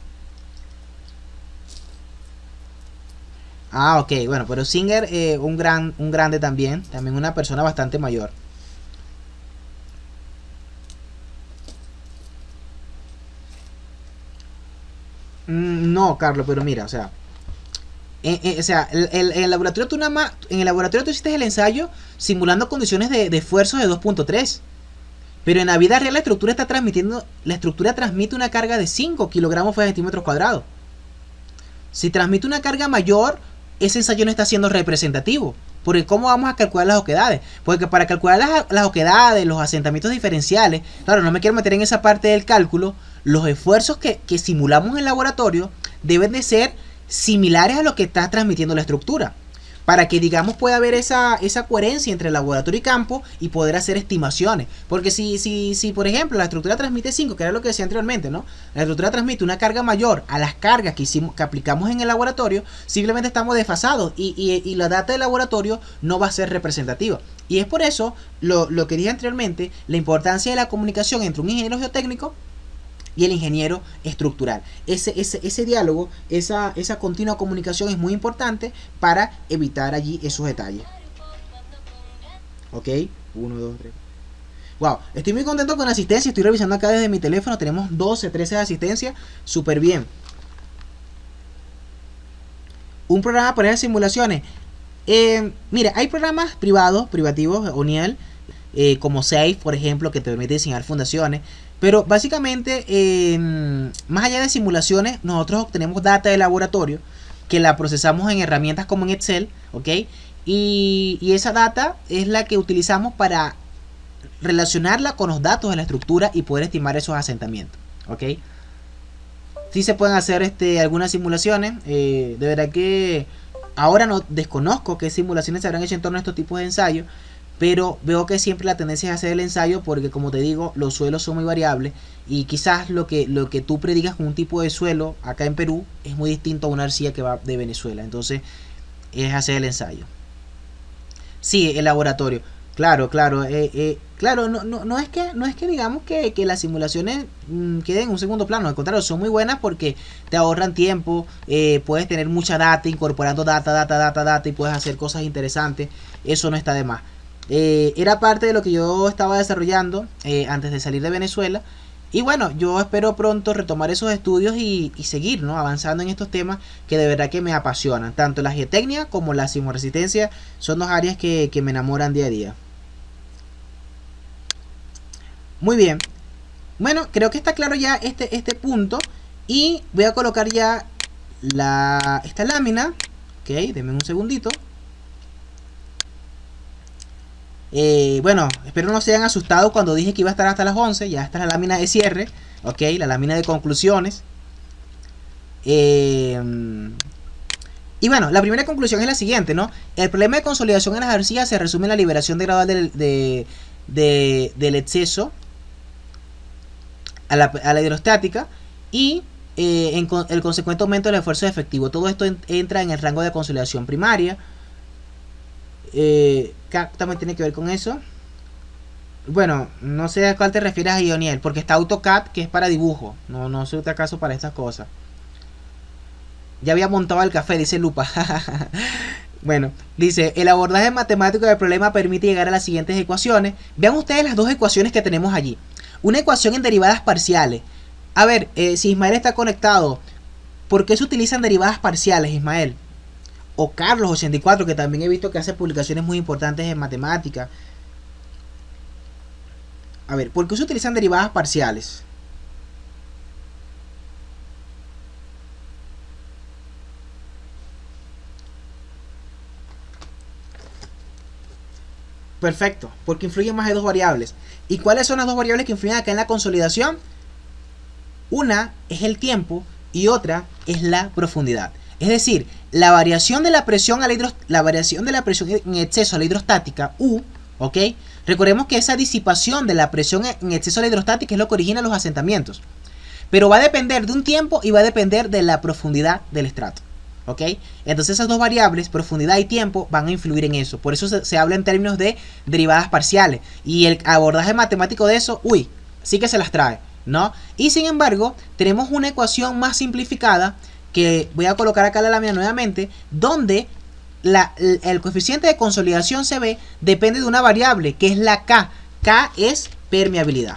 Ah, ok, bueno, pero Singer, un grande también una persona bastante mayor. No, Carlos, pero mira, o sea, O sea, en el laboratorio tú nada más, en el laboratorio tú hiciste el ensayo simulando condiciones de esfuerzo de 2.3. Pero en la vida real la estructura transmite una carga de 5 kilogramos por centímetro cuadrado. Si transmite una carga mayor, ese ensayo no está siendo representativo. Porque ¿cómo vamos a calcular las oquedades? Porque para calcular las oquedades, los asentamientos diferenciales, claro, no me quiero meter en esa parte del cálculo, los esfuerzos que simulamos en el laboratorio deben de ser similares a lo que está transmitiendo la estructura. Para que, digamos, pueda haber esa coherencia entre laboratorio y campo y poder hacer estimaciones. Porque si por ejemplo, la estructura transmite 5, que era lo que decía anteriormente, ¿no? La estructura transmite una carga mayor a las cargas que aplicamos en el laboratorio, simplemente estamos desfasados y la data del laboratorio no va a ser representativa. Y es por eso, lo que dije anteriormente, la importancia de la comunicación entre un ingeniero geotécnico y el ingeniero estructural. Ese diálogo, esa continua comunicación es muy importante para evitar allí esos detalles. Ok, 1, 2, 3. Wow, estoy muy contento con la asistencia. Estoy revisando acá desde mi teléfono. Tenemos 12, 13 de asistencia. Súper bien. Un programa para hacer simulaciones. Mira, hay programas privativos, ONIEL, como SAFE, por ejemplo, que te permite diseñar fundaciones. Pero básicamente, más allá de simulaciones, nosotros obtenemos data de laboratorio que la procesamos en herramientas como en Excel, ¿ok? Y esa data es la que utilizamos para relacionarla con los datos de la estructura y poder estimar esos asentamientos, ¿ok? Sí se pueden hacer algunas simulaciones, de verdad que ahora no desconozco qué simulaciones se habrán hecho en torno a estos tipos de ensayos. Pero veo que siempre la tendencia es hacer el ensayo porque, como te digo, los suelos son muy variables. Y quizás lo que tú predicas con un tipo de suelo acá en Perú es muy distinto a una arcilla que va de Venezuela. Entonces es hacer el ensayo. Sí, el laboratorio. Claro. Claro, no es que digamos que las simulaciones queden en un segundo plano. Al contrario, son muy buenas porque te ahorran tiempo. Puedes tener mucha data, incorporando data y puedes hacer cosas interesantes. Eso no está de más. Era parte de lo que yo estaba desarrollando antes de salir de Venezuela. Y bueno, yo espero pronto retomar esos estudios y seguir, ¿no?, avanzando en estos temas que de verdad que me apasionan. Tanto la geotecnia como la sismoresistencia son dos áreas que me enamoran día a día. Muy bien. Bueno, creo que está claro ya este punto. Y voy a colocar ya esta lámina. Ok, denme un segundito. Bueno, espero no se hayan asustado cuando dije que iba a estar hasta las 11. Ya está la lámina de cierre. Ok, la lámina de conclusiones. Y bueno, la primera conclusión es la siguiente, ¿no? El problema de consolidación en las arcillas se resume en la liberación de gradual del exceso a la hidrostática y el consecuente aumento del esfuerzo efectivo. Todo esto entra en el rango de consolidación primaria. CAD también tiene que ver con eso. Bueno, no sé a cuál te refieres, Ioniel, porque está AutoCAD, que es para dibujo. No sé otra caso para estas cosas. Ya había montado el café, dice Lupa. Bueno, dice, el abordaje matemático del problema permite llegar a las siguientes ecuaciones. Vean ustedes las dos ecuaciones que tenemos allí. Una ecuación en derivadas parciales. A ver, si Ismael está conectado, ¿por qué se utilizan derivadas parciales, Ismael? O Carlos84, que también he visto que hace publicaciones muy importantes en matemática. A ver, ¿por qué se utilizan derivadas parciales? Perfecto, porque influyen más de dos variables. ¿Y cuáles son las dos variables que influyen acá en la consolidación? Una es el tiempo y otra es la profundidad. Es decir, la variación de la presión en exceso a la hidrostática, U, ¿ok? Recordemos que esa disipación de la presión en exceso a la hidrostática es lo que origina los asentamientos. Pero va a depender de un tiempo y va a depender de la profundidad del estrato, ¿ok? Entonces esas dos variables, profundidad y tiempo, van a influir en eso. Por eso se habla en términos de derivadas parciales. Y el abordaje matemático de eso, uy, sí que se las trae, ¿no? Y sin embargo, tenemos una ecuación más simplificada que voy a colocar acá en la lámina nuevamente, donde el coeficiente de consolidación CB depende de una variable que es la K. K es permeabilidad.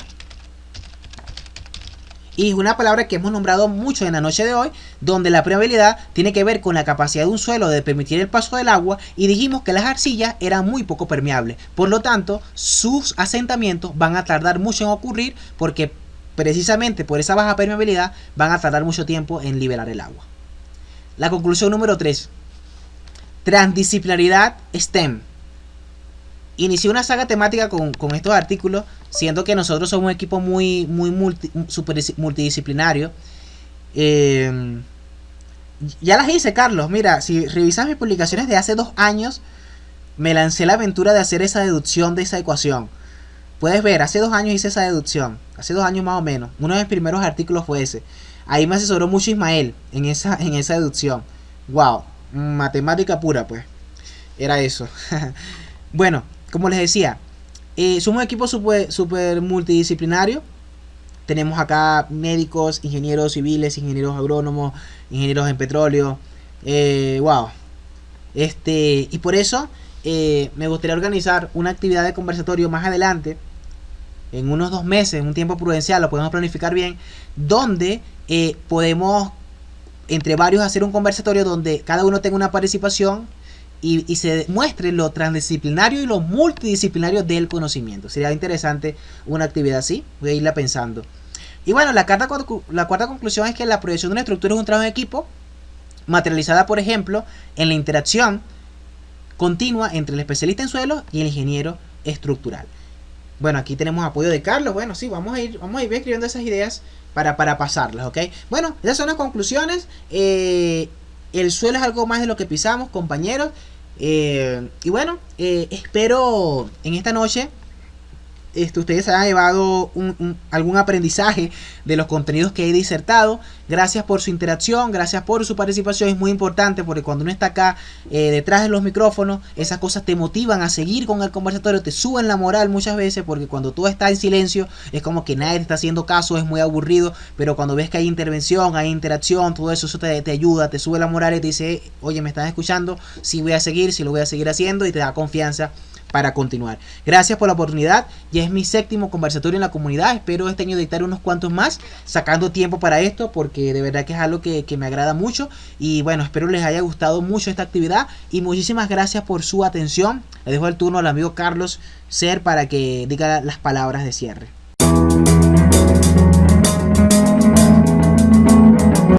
Y es una palabra que hemos nombrado mucho en la noche de hoy, donde la permeabilidad tiene que ver con la capacidad de un suelo de permitir el paso del agua, y dijimos que las arcillas eran muy poco permeables. Por lo tanto, sus asentamientos van a tardar mucho en ocurrir, porque precisamente por esa baja permeabilidad van a tardar mucho tiempo en liberar el agua. La conclusión número 3. Transdisciplinaridad STEM. Inicié una saga temática con estos artículos, siendo que nosotros somos un equipo muy super multidisciplinario. Ya las hice, Carlos. Mira, si revisas mis publicaciones de hace 2 años, me lancé la aventura de hacer esa deducción de esa ecuación. Puedes ver, hace 2 años hice esa deducción. Hace 2 años más o menos. Uno de mis primeros artículos fue ese. Ahí me asesoró mucho Ismael en esa deducción. Wow, matemática pura, pues. Era eso. Bueno, como les decía, somos un equipo super multidisciplinario. Tenemos acá médicos, ingenieros civiles, ingenieros agrónomos, ingenieros en petróleo. Wow. Y por eso me gustaría organizar una actividad de conversatorio más adelante, en unos 2 meses, un tiempo prudencial, lo podemos planificar bien, donde podemos entre varios hacer un conversatorio donde cada uno tenga una participación y se muestre lo transdisciplinario y lo multidisciplinario del conocimiento. Sería interesante una actividad así, voy a irla pensando. Y bueno, la cuarta conclusión es que la proyección de una estructura es un trabajo en equipo, materializada por ejemplo en la interacción continua entre el especialista en suelos y el ingeniero estructural. Bueno, aquí tenemos apoyo de Carlos. Bueno, sí, vamos a ir escribiendo esas ideas para pasarlas, ¿ok? Bueno, esas son las conclusiones. El suelo es algo más de lo que pisamos, compañeros. Y bueno, espero en esta noche ustedes hayan llevado algún aprendizaje de los contenidos que he disertado. Gracias por su interacción, gracias por su participación. Es muy importante porque cuando uno está acá detrás de los micrófonos, esas cosas te motivan a seguir con el conversatorio, te suben la moral muchas veces, porque cuando tú estás en silencio es como que nadie te está haciendo caso, es muy aburrido. Pero cuando ves que hay intervención, hay interacción, todo eso te ayuda, te sube la moral y te dice, oye, me están escuchando, sí voy a seguir, sí lo voy a seguir haciendo, y te da confianza para continuar. Gracias por la oportunidad. Ya es mi 7º conversatorio en la comunidad. Espero este año dictar unos cuantos más, sacando tiempo para esto, porque de verdad que es algo que me agrada mucho. Y bueno, espero les haya gustado mucho esta actividad, y muchísimas gracias por su atención. Le dejo el turno al amigo Carlos Ser para que diga las palabras de cierre.